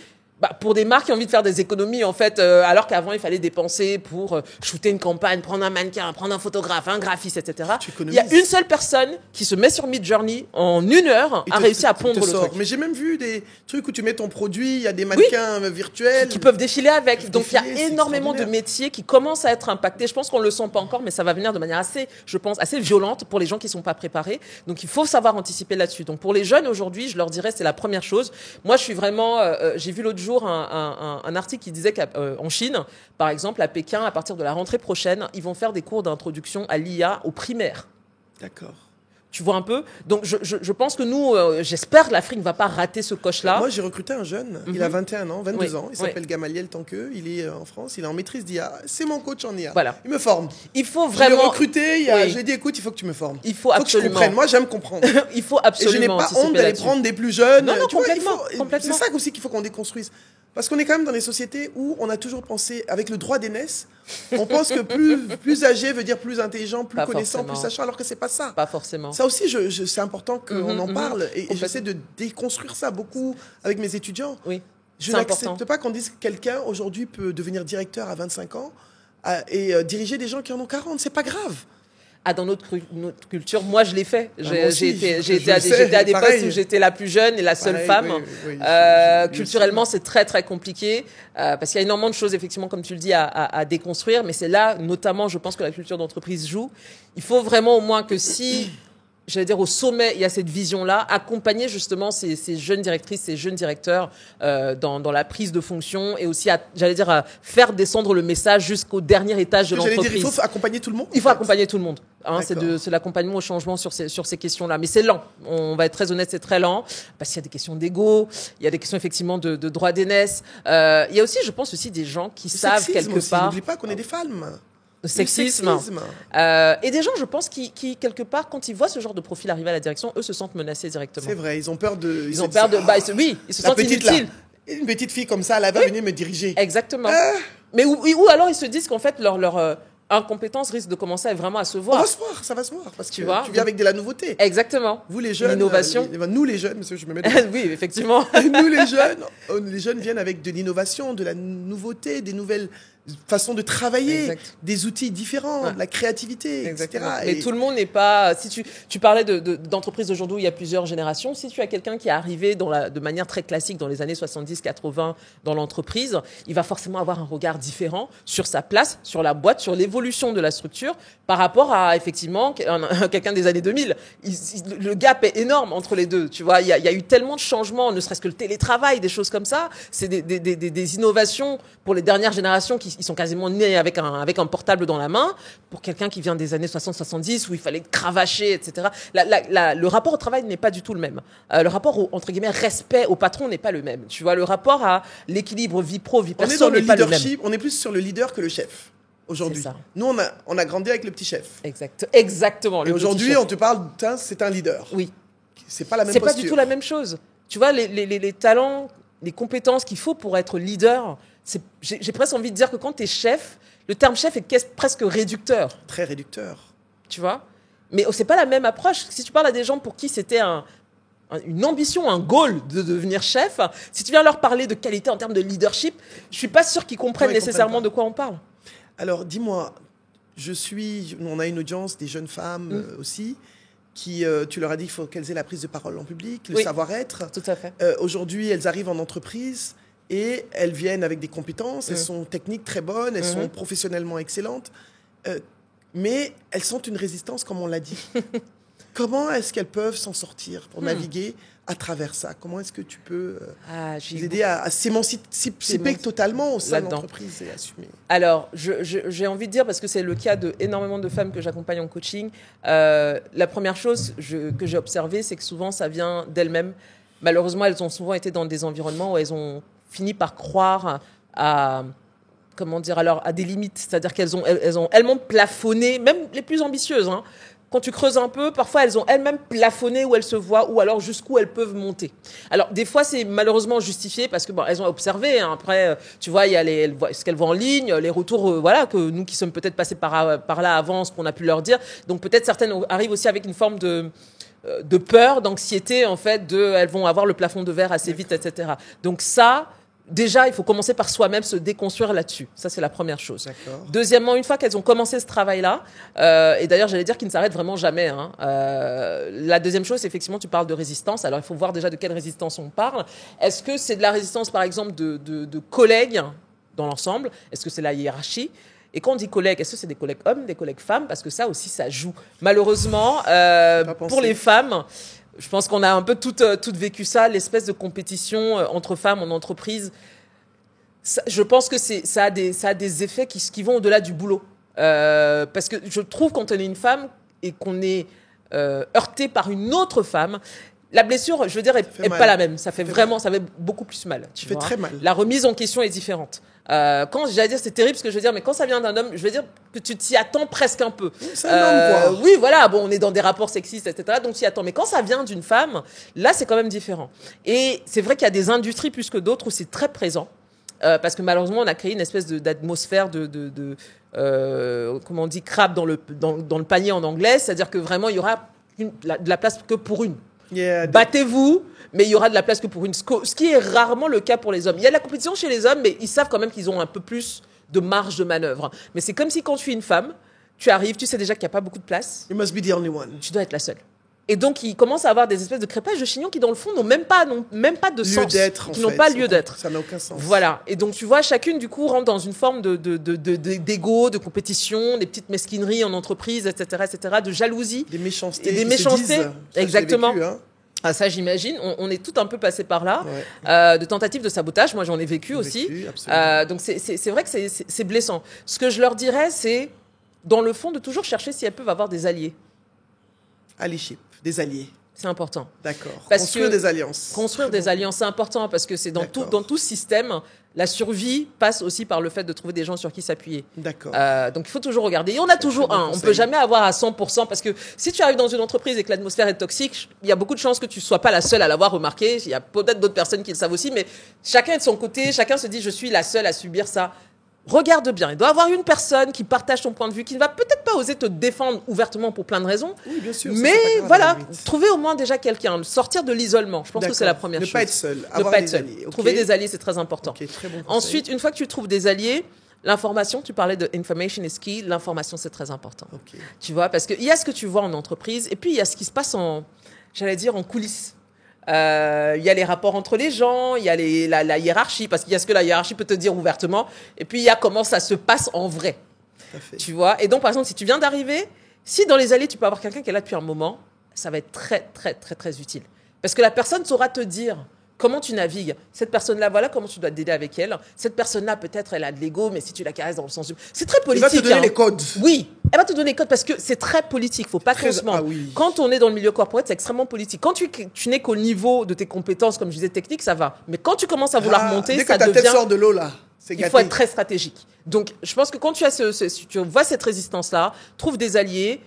pour des marques qui ont envie de faire des économies, en fait, alors qu'avant, il fallait dépenser pour shooter une campagne, prendre un mannequin, prendre un photographe, un graphiste, etc. Il y a une seule personne qui se met sur Midjourney en 1 heure a réussi à pondre le truc. Mais j'ai même vu des trucs où tu mets ton produit, il y a des mannequins virtuels. Qui peuvent défiler avec. Donc, il y a énormément de métiers qui commencent à être impactés. Je pense qu'on ne le sent pas encore, mais ça va venir de manière assez violente pour les gens qui ne sont pas préparés. Donc, il faut savoir anticiper là-dessus. Donc, pour les jeunes, aujourd'hui, je leur dirais, c'est la première chose. Moi, je suis vraiment... j'ai vu l'autre jour un article qui disait qu'en Chine, par exemple, à Pékin, à partir de la rentrée prochaine, ils vont faire des cours d'introduction à l'IA au primaire. D'accord. Tu vois un peu? Donc, je pense que nous, j'espère que l'Afrique ne va pas rater ce coche-là. Moi, j'ai recruté un jeune, il a 21 ans, 22 ans, il s'appelle Gamaliel Tanqueux, il est en France, il est en maîtrise d'IA, c'est mon coach en IA. Voilà. Il me forme. Il faut vraiment... Je l'ai recruté, je lui ai dit, écoute, il faut que tu me formes. Il faut absolument. Que je comprenne. Moi, j'aime comprendre. Il faut absolument. Et je n'ai pas honte d'aller prendre des plus jeunes. Non, complètement. C'est ça aussi qu'il faut qu'on déconstruise. Parce qu'on est quand même dans des sociétés où on a toujours pensé, avec le droit d'aînesse, on pense que plus âgé veut dire plus intelligent, plus connaissant, plus sachant, alors que c'est pas ça. Pas forcément. Ça aussi, c'est important qu'on en parle. Et j'essaie de déconstruire ça beaucoup avec mes étudiants. Oui. Je n'accepte pas qu'on dise que quelqu'un aujourd'hui peut devenir directeur à 25 ans, et diriger des gens qui en ont 40. C'est pas grave. Ah, dans notre culture, moi, je l'ai fait. J'ai été à des pareil. postes où j'étais la plus jeune et la seule femme. Oui, Culturellement, c'est très, très compliqué parce qu'il y a énormément de choses, effectivement, comme tu le dis, à déconstruire. Mais c'est là, notamment, je pense que la culture d'entreprise joue. Il faut vraiment au moins que si... J'allais dire au sommet, il y a cette vision-là, accompagner justement ces jeunes directrices, ces jeunes directeurs dans la prise de fonction et aussi, à faire descendre le message jusqu'au dernier étage de l'entreprise. Il faut accompagner tout le monde. Il faut accompagner tout le monde. Hein, c'est l'accompagnement au changement sur ces questions-là. Mais c'est lent. On va être très honnête, c'est très lent parce qu'il y a des questions d'ego, il y a des questions effectivement de droit d'aînesse. Il y a aussi, je pense aussi, des gens qui savent quelque aussi. part. N'oublie pas qu'on est des femmes. Sexisme. Et des gens, je pense, qui, quelque part, quand ils voient ce genre de profil arriver à la direction, eux se sentent menacés directement. C'est vrai, ils ont peur de... Ils se sentent inutiles. Une petite fille comme ça, elle va venir me diriger. Exactement. Mais ou alors ils se disent qu'en fait, leur incompétence risque de commencer vraiment à se voir. Ça va se voir, parce que tu viens avec de la nouveauté. Exactement. Vous les jeunes, l'innovation. Nous les jeunes, monsieur, je me mets oui, effectivement. Nous les jeunes viennent avec de l'innovation, de la nouveauté, des nouvelles façons de travailler, des outils différents, de la créativité, etc. Mais tout le monde n'est pas... Si tu parlais d'entreprises d'aujourd'hui où il y a plusieurs générations, si tu as quelqu'un qui est arrivé de manière très classique dans les années 70-80 dans l'entreprise, il va forcément avoir un regard différent sur sa place, sur la boîte, sur l'évolution de la structure par rapport à, effectivement, quelqu'un des années 2000. Le gap est énorme entre les deux. Tu vois, il y a eu tellement de changements, ne serait-ce que le télétravail, des choses comme ça. C'est des innovations pour les dernières générations qui ils sont quasiment nés avec un portable dans la main, pour quelqu'un qui vient des années 60-70 où il fallait cravacher, etc. Le rapport au travail n'est pas du tout le même. Le rapport au, entre guillemets, respect au patron n'est pas le même. Tu vois, le rapport à l'équilibre vie pro, vie perso n'est pas le même. On est plus sur le leader que le chef. Aujourd'hui. Nous, on a grandi avec le petit chef. Exactement. Et aujourd'hui, on te parle, c'est un leader. Oui. C'est pas la même posture. C'est pas du tout la même chose. Tu vois, les talents, les compétences qu'il faut pour être leader, j'ai presque envie de dire que quand tu es chef, le terme chef est presque réducteur. Très réducteur. Tu vois ? Mais c'est pas la même approche. Si tu parles à des gens pour qui c'était une ambition, un goal de devenir chef, si tu viens leur parler de qualité en termes de leadership, je suis pas sûre qu'ils comprennent nécessairement de quoi on parle. Alors, dis-moi, on a une audience des jeunes femmes aussi, qui, tu leur as dit qu'il faut qu'elles aient la prise de parole en public, le savoir-être. Tout à fait. Aujourd'hui, elles arrivent en entreprise et elles viennent avec des compétences, elles sont techniques très bonnes, elles sont professionnellement excellentes, mais elles sentent une résistance, comme on l'a dit. Comment est-ce qu'elles peuvent s'en sortir pour naviguer à travers ça? Comment est-ce que tu peux les aider à s'émanciper totalement au sein de l'entreprise et assumer? Alors, j'ai envie de dire, parce que c'est le cas d'énormément de femmes que j'accompagne en coaching, la première chose que j'ai observée, c'est que souvent, ça vient d'elles-mêmes. Malheureusement, elles ont souvent été dans des environnements où elles ont fini par croire à des limites. C'est-à-dire qu'elles ont elles-mêmes plafonné, même les plus ambitieuses, hein. Quand tu creuses un peu, parfois, elles ont elles-mêmes plafonné où elles se voient ou alors jusqu'où elles peuvent monter. Alors, des fois, c'est malheureusement justifié parce que elles ont observé. Hein. Après, tu vois, il y a ce qu'elles voient en ligne, les retours, que nous qui sommes peut-être passés par là avant, ce qu'on a pu leur dire. Donc, peut-être certaines arrivent aussi avec une forme de peur, d'anxiété, en fait, elles vont avoir le plafond de verre assez vite, etc. Donc ça... Déjà, il faut commencer par soi-même, se déconstruire là-dessus. Ça, c'est la première chose. Deuxièmement, une fois qu'elles ont commencé ce travail-là, et d'ailleurs, j'allais dire qu'il ne s'arrête vraiment jamais. Hein, la deuxième chose, c'est effectivement, tu parles de résistance. Alors, il faut voir déjà de quelle résistance on parle. Est-ce que c'est de la résistance, par exemple, de collègues dans l'ensemble? Est-ce que c'est la hiérarchie? Et quand on dit collègues, est-ce que c'est des collègues hommes, des collègues femmes? Parce que ça aussi, ça joue. Malheureusement, pour les femmes... Je pense qu'on a un peu toutes vécu ça, l'espèce de compétition entre femmes en entreprise. Ça, je pense que ça a des effets qui vont au-delà du boulot. Parce que je trouve quand on est une femme et qu'on est heurté par une autre femme, la blessure, je veux dire, est pas la même. Ça fait beaucoup plus mal. Tu fais très mal. La remise en question est différente. Quand j'allais dire, c'est terrible ce que je veux dire, mais quand ça vient d'un homme, je veux dire que tu t'y attends presque un peu. C'est un homme, quoi. Oui, voilà, bon, on est dans des rapports sexistes, etc. Donc tu t'y attends. Mais quand ça vient d'une femme, là, c'est quand même différent. Et c'est vrai qu'il y a des industries plus que d'autres où c'est très présent. Parce que malheureusement, on a créé une espèce d'atmosphère comment on dit, crabe dans le panier en anglais. C'est-à-dire que vraiment, il y aura de la place que pour une. Battez-vous, mais il y aura de la place que pour une. Ce qui est rarement le cas pour les hommes. Il y a de la compétition chez les hommes, mais ils savent quand même qu'ils ont un peu plus de marge de manœuvre. Mais c'est comme si quand tu es une femme, tu arrives, tu sais déjà qu'il n'y a pas beaucoup de place. You must be the only one. Tu dois être la seule. Et donc, ils commencent à avoir des espèces de crépages de chignons qui, dans le fond, n'ont même pas de sens. Qui n'ont pas lieu d'être. Ça n'a aucun sens. Voilà. Et donc, tu vois, chacune, du coup, rentre dans une forme d'égo, de compétition, des petites mesquineries en entreprise, etc., de jalousie. Des méchancetés. Et des méchancetés. Ça, exactement. Vécu, hein. Ah, ça, j'imagine. On est tout un peu passé par là. Ouais. De tentatives de sabotage. Moi, j'en ai vécu aussi. Donc, c'est vrai que c'est blessant. Ce que je leur dirais, c'est, dans le fond, de toujours chercher si elles peuvent avoir des alliés. Allyship, des alliés. C'est important. D'accord. Construire des alliances. Construire des alliances, c'est important parce que c'est dans tout système, la survie passe aussi par le fait de trouver des gens sur qui s'appuyer. D'accord. Donc il faut toujours regarder. Et on a toujours un. On ne peut jamais avoir à 100% parce que si tu arrives dans une entreprise et que l'atmosphère est toxique, il y a beaucoup de chances que tu ne sois pas la seule à l'avoir remarqué. Il y a peut-être d'autres personnes qui le savent aussi, mais chacun est de son côté. Chacun se dit je suis la seule à subir ça. Regarde bien, il doit y avoir une personne qui partage ton point de vue, qui ne va peut-être pas oser te défendre ouvertement pour plein de raisons. Oui, bien sûr. Mais voilà, trouver au moins déjà quelqu'un, sortir de l'isolement. Je pense que c'est la première chose. Ne pas être seul, avoir des alliés. Okay. Trouver des alliés, c'est très important. Okay, très bon Ensuite, une fois que tu trouves des alliés, l'information, tu parlais de information is key, l'information c'est très important. Okay. Tu vois, parce qu'il y a ce que tu vois en entreprise et puis il y a ce qui se passe en coulisses. Il y a les rapports entre les gens, il y a la hiérarchie, parce qu'il y a ce que la hiérarchie peut te dire ouvertement, et puis il y a comment ça se passe en vrai. Tu vois. Et donc, par exemple, si tu viens d'arriver, si dans les allées, tu peux avoir quelqu'un qui est là depuis un moment, ça va être très, très, très, très utile. Parce que la personne saura te dire comment tu navigues. Cette personne-là, voilà comment tu dois te dealer avec elle. Cette personne-là, peut-être, elle a de l'ego, mais si tu la caresses dans le sens du... C'est très politique. Elle va te donner les codes. Oui, elle va te donner les codes parce que c'est très politique. Faut pas qu'on se mente. Oui. Quand on est dans le milieu corporate, c'est extrêmement politique. Quand tu n'es qu'au niveau de tes compétences, comme je disais, techniques, ça va. Mais quand tu commences à vouloir monter, dès ça que ta devient... tête sort de l'eau, là, c'est gâté. Il faut être très stratégique. Donc, je pense que quand tu vois cette résistance-là, trouve des alliés,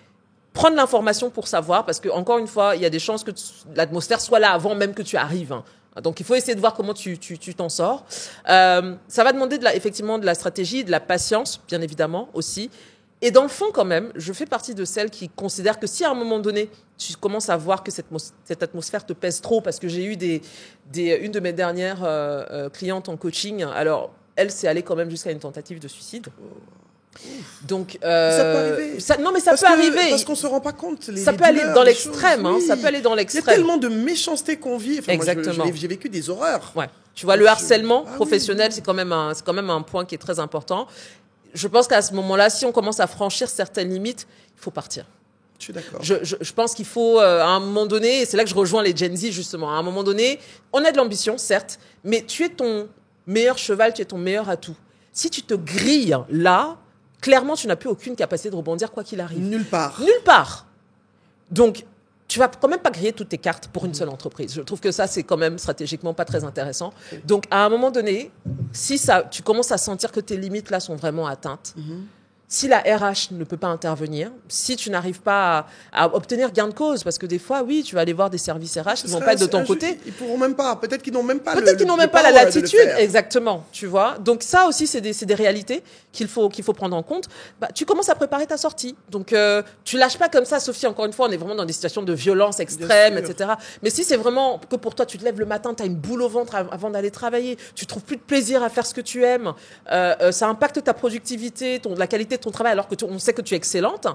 prendre l'information pour savoir, parce que encore une fois, il y a des chances que l'atmosphère soit là avant même que tu arrives. Hein. Donc, il faut essayer de voir comment tu t'en sors. Ça va demander effectivement de la stratégie, de la patience, bien évidemment, aussi. Et dans le fond, quand même, je fais partie de celles qui considèrent que si à un moment donné, tu commences à voir que cette atmosphère te pèse trop, parce que j'ai eu une de mes dernières clientes en coaching, alors elle s'est allée quand même jusqu'à une tentative de suicide. Donc, ça peut arriver. Non, mais ça peut arriver. Parce qu'on se rend pas compte. Ça peut aller dans l'extrême. Oui. Ça peut aller dans l'extrême. Il y a tellement de méchanceté qu'on vit. Enfin, exactement. Moi, j'ai vécu des horreurs. Ouais. Tu vois, le harcèlement professionnel, c'est quand même un point qui est très important. Je pense qu'à ce moment-là, si on commence à franchir certaines limites, il faut partir. Je suis d'accord. Je pense qu'il faut, à un moment donné, et c'est là que je rejoins les Gen Z justement, à un moment donné, on a de l'ambition, certes, mais tu es ton meilleur cheval, tu es ton meilleur atout. Si tu te grilles là, clairement, tu n'as plus aucune capacité de rebondir quoi qu'il arrive. Nulle part. Nulle part. Donc, tu vas quand même pas griller toutes tes cartes pour une seule entreprise. Je trouve que ça, c'est quand même stratégiquement pas très intéressant. Donc, à un moment donné, si tu commences à sentir que tes limites là sont vraiment atteintes, si la RH ne peut pas intervenir, si tu n'arrives pas à obtenir gain de cause, parce que des fois, oui, tu vas aller voir des services RH qui ne vont pas être de ton côté. Ils pourront même pas. Peut-être qu'ils n'ont même pas. Peut-être qu'ils n'ont même pas la latitude. Exactement. Tu vois. Donc ça aussi, c'est des réalités qu'il faut prendre en compte. Bah, tu commences à préparer ta sortie. Donc tu lâches pas comme ça, Sophie. Encore une fois, on est vraiment dans des situations de violence extrême, etc. Mais si c'est vraiment que pour toi, tu te lèves le matin, tu as une boule au ventre avant d'aller travailler, tu trouves plus de plaisir à faire ce que tu aimes, ça impacte ta productivité, la qualité de ton travail, alors que on sait que tu es excellente.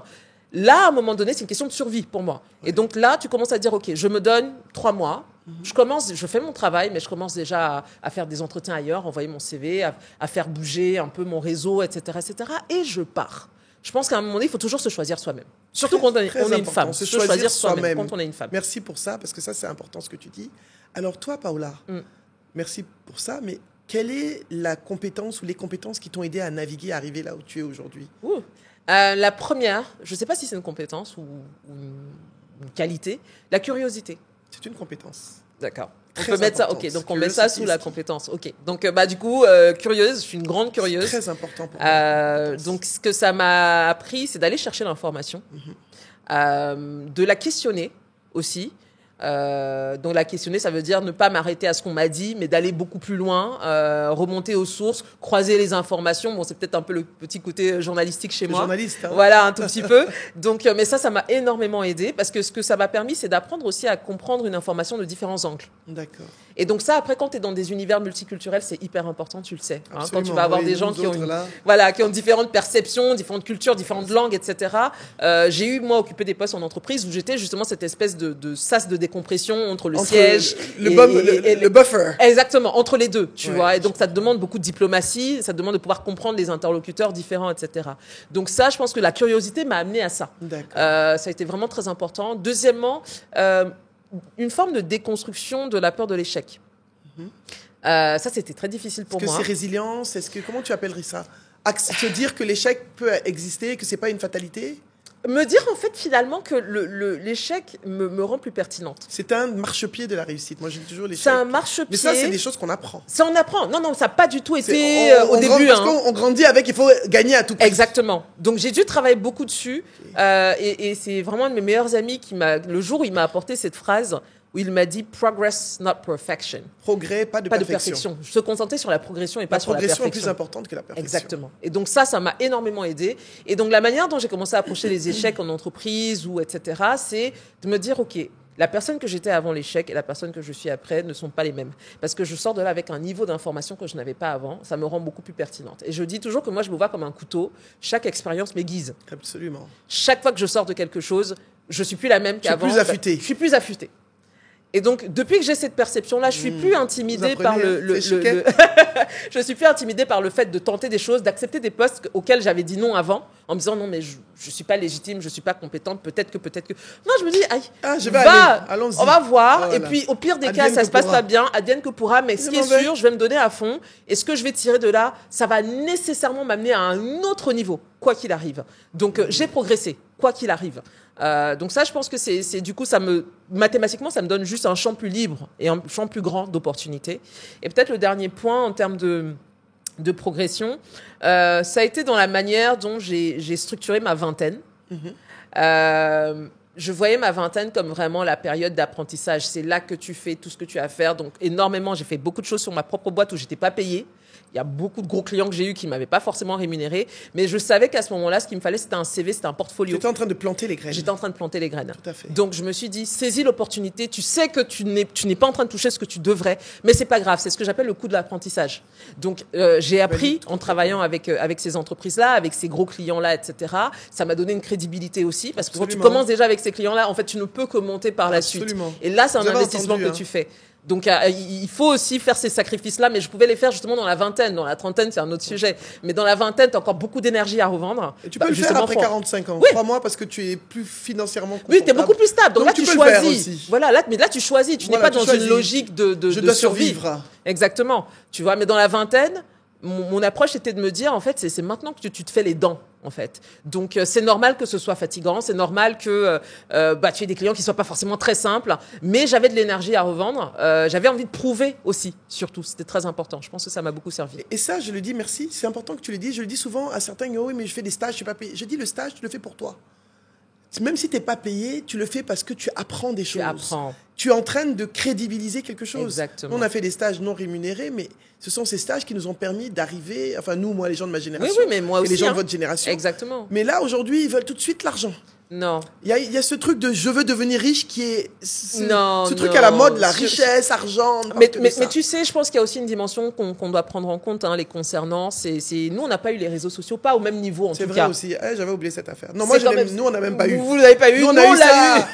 Là, à un moment donné, c'est une question de survie pour moi. Ouais. Et donc là, tu commences à dire, OK, je me donne 3 mois. Je fais mon travail, mais je commence déjà à faire des entretiens ailleurs, envoyer mon CV, à faire bouger un peu mon réseau, etc., etc. Et je pars. Je pense qu'à un moment donné, il faut toujours se choisir soi-même. Surtout quand on est une femme. Se choisir soi-même quand on est une femme. Merci pour ça, parce que ça, c'est important ce que tu dis. Alors toi, Paola, merci pour ça, mais quelle est la compétence ou les compétences qui t'ont aidé à naviguer, à arriver là où tu es aujourd'hui ? La première, je ne sais pas si c'est une compétence ou une qualité, la curiosité. C'est une compétence. D'accord. On peut mettre ça. Ok, donc on met ça sous la compétence. Ok. Donc du coup, curieuse. Je suis une grande curieuse. C'est très important pour moi. Donc ce que ça m'a appris, c'est d'aller chercher l'information, de la questionner aussi. Donc la questionner, ça veut dire ne pas m'arrêter à ce qu'on m'a dit, mais d'aller beaucoup plus loin, remonter aux sources, croiser les informations. Bon, c'est peut-être un peu le petit côté journalistique chez moi. Journaliste, hein. Voilà, un tout petit peu. Donc, mais ça m'a énormément aidé parce que ce que ça m'a permis, c'est d'apprendre aussi à comprendre une information de différents angles. D'accord. Et donc ça, après, quand tu es dans des univers multiculturels, c'est hyper important, tu le sais. Hein, quand tu vas avoir des gens qui ont différentes perceptions, différentes cultures, différentes langues, etc. J'ai eu, moi, occupé des postes en entreprise où j'étais justement cette espèce de sas de décompression entre le siège le buffer. Exactement, entre les deux, tu vois. Et donc, ça te demande beaucoup de diplomatie, ça te demande de pouvoir comprendre les interlocuteurs différents, etc. Donc ça, je pense que la curiosité m'a amené à ça. Ça a été vraiment très important. Deuxièmement, une forme de déconstruction de la peur de l'échec. Ça, c'était très difficile pour moi. Est-ce que c'est résilience? Comment tu appellerais ça? Se dire que l'échec peut exister, que c'est pas une fatalité? Me dire en fait finalement que l'échec me rend plus pertinente. C'est un marchepied de la réussite. Moi, j'ai toujours l'échec. C'est un marchepied. Mais ça, c'est des choses qu'on apprend. Ça, on apprend. Non, ça n'a pas du tout été au début. Parce qu'on grandit avec, il faut gagner à tout prix. Exactement. Donc, j'ai dû travailler beaucoup dessus. Et c'est vraiment un de mes meilleurs amis le jour où il m'a apporté cette phrase, où il m'a dit « Progress, not perfection ». Progrès, pas de perfection. Je se concentrais sur la progression et pas sur la perfection. La progression est plus importante que la perfection. Exactement. Et donc ça m'a énormément aidé. Et donc la manière dont j'ai commencé à approcher les échecs en entreprise ou etc., c'est de me dire « Ok, la personne que j'étais avant l'échec et la personne que je suis après ne sont pas les mêmes. Parce que je sors de là avec un niveau d'information que je n'avais pas avant. Ça me rend beaucoup plus pertinente. Et je dis toujours que moi, je me vois comme un couteau. Chaque expérience m'aiguise. Absolument. Chaque fois que je sors de quelque chose, je suis plus la même qu'avant. Je suis plus affûtée. Je suis plus affûtée. Et donc, depuis que j'ai cette perception-là, je suis plus intimidée par je suis plus intimidée par le fait de tenter des choses, d'accepter des postes auxquels j'avais dit non avant, en me disant non, mais je suis pas légitime, je suis pas compétente, peut-être que. Non, je me dis, allons-y. On va voir. Voilà. Et puis, au pire des cas, ça se passe pas bien, advienne que pourra, mais ce qui est sûr, je vais me donner à fond. Et ce que je vais tirer de là, ça va nécessairement m'amener à un autre niveau, quoi qu'il arrive. Donc, j'ai progressé, quoi qu'il arrive. Donc ça, je pense que c'est du coup, mathématiquement, ça me donne juste un champ plus libre et un champ plus grand d'opportunités. Et peut-être le dernier point en termes de progression, ça a été dans la manière dont j'ai structuré ma vingtaine. Je voyais ma vingtaine comme vraiment la période d'apprentissage. C'est là que tu fais tout ce que tu as à faire. Donc énormément, j'ai fait beaucoup de choses sur ma propre boîte où j'étais pas payée. Il y a beaucoup de gros clients que j'ai eus qui ne m'avaient pas forcément rémunéré. Mais je savais qu'à ce moment-là, ce qu'il me fallait, c'était un CV, c'était un portfolio. Tu étais en train de planter les graines. J'étais en train de planter les graines. Tout à fait. Donc, je me suis dit, saisis l'opportunité. Tu sais que tu n'es pas en train de toucher ce que tu devrais. Mais c'est pas grave. C'est ce que j'appelle le coût de l'apprentissage. Donc, j'ai appris en travaillant avec ces entreprises-là, avec ces gros clients-là, etc. Ça m'a donné une crédibilité aussi. Parce que quand tu commences déjà avec ces clients-là, en fait, tu ne peux que monter par la suite. Et là, c'est un investissement que tu fais. Donc, il faut aussi faire ces sacrifices-là, mais je pouvais les faire justement dans la vingtaine. Dans la trentaine, c'est un autre sujet. Mais dans la vingtaine, tu as encore beaucoup d'énergie à revendre. Et tu peux le faire après 45 ans. 3 mois parce que tu es plus financièrement confortable. Oui, tu es beaucoup plus stable. Donc là, tu choisis. Voilà, mais là, tu choisis. Tu n'es pas dans une logique de je dois survivre. Exactement. Tu vois, mais dans la vingtaine, mon approche était de me dire, en fait, c'est maintenant que tu te fais les dents. En fait. Donc, c'est normal que ce soit fatigant, c'est normal que tu aies des clients qui ne soient pas forcément très simples, mais j'avais de l'énergie à revendre. J'avais envie de prouver aussi, surtout. C'était très important. Je pense que ça m'a beaucoup servi. Et ça, je le dis, merci. C'est important que tu le dises. Je le dis souvent à certains, oui, mais je fais des stages, je ne suis pas payé. Je dis, le stage, tu le fais pour toi. Même si tu n'es pas payé, tu le fais parce que tu apprends des choses. Tu es en train de crédibiliser quelque chose. Exactement. Nous, on a fait des stages non rémunérés, mais ce sont ces stages qui nous ont permis d'arriver, enfin nous, moi, les gens de ma génération, oui, mais moi aussi, et les gens de votre génération. Exactement. Mais là, aujourd'hui, ils veulent tout de suite l'argent. Non. Il y a ce truc de je veux devenir riche qui est ce truc à la mode, la richesse, argent. Mais tu sais, je pense qu'il y a aussi une dimension qu'on doit prendre en compte les concernant. Nous, on n'a pas eu les réseaux sociaux, pas au même niveau en tout cas. C'est vrai aussi. J'avais oublié cette affaire. Non, moi, nous, on n'a même pas eu. Vous l'avez pas eu. Nous, on a eu ça.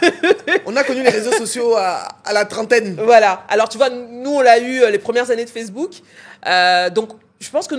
On a connu les réseaux sociaux à la trentaine. Voilà. Alors, tu vois, nous, on l'a eu les premières années de Facebook. Donc, je pense que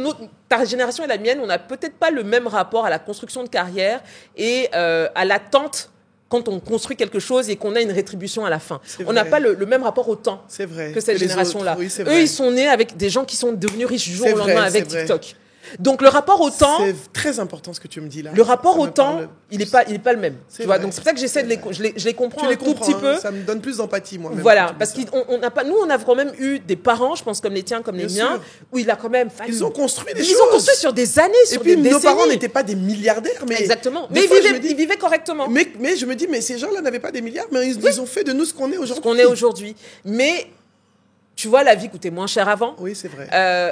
ta génération et la mienne, on n'a peut-être pas le même rapport à la construction de carrière et à l'attente quand on construit quelque chose et qu'on a une rétribution à la fin. On n'a pas le même rapport au temps que cette génération-là. Oui, eux, ils sont nés avec des gens qui sont devenus riches du jour au lendemain avec TikTok. Donc le rapport au temps, c'est très important ce que tu me dis là. le rapport Ça au me temps, parle. il n'est pas le même. Tu vois, donc c'est pour ça que j'essaie je les comprends Tu un les tout comprends, petit peu. Ça me donne plus d'empathie moi-même. Voilà, parce qu'on n'a pas, nous on a quand même eu des parents, je pense comme les tiens, comme les Bien miens, sûr. où il a quand même fallu. Ils ont construit des choses. Ils ont construit sur des années, Et sur puis des nos décennies. parents n'étaient pas des milliardaires, mais Exactement. des Mais fois, je me ils vivaient correctement. Mais je me dis, mais ces gens-là n'avaient pas des milliards, mais ils ont fait de nous ce qu'on est aujourd'hui. Ce qu'on est aujourd'hui. Mais tu vois, la vie coûtait moins cher avant. Oui, c'est vrai.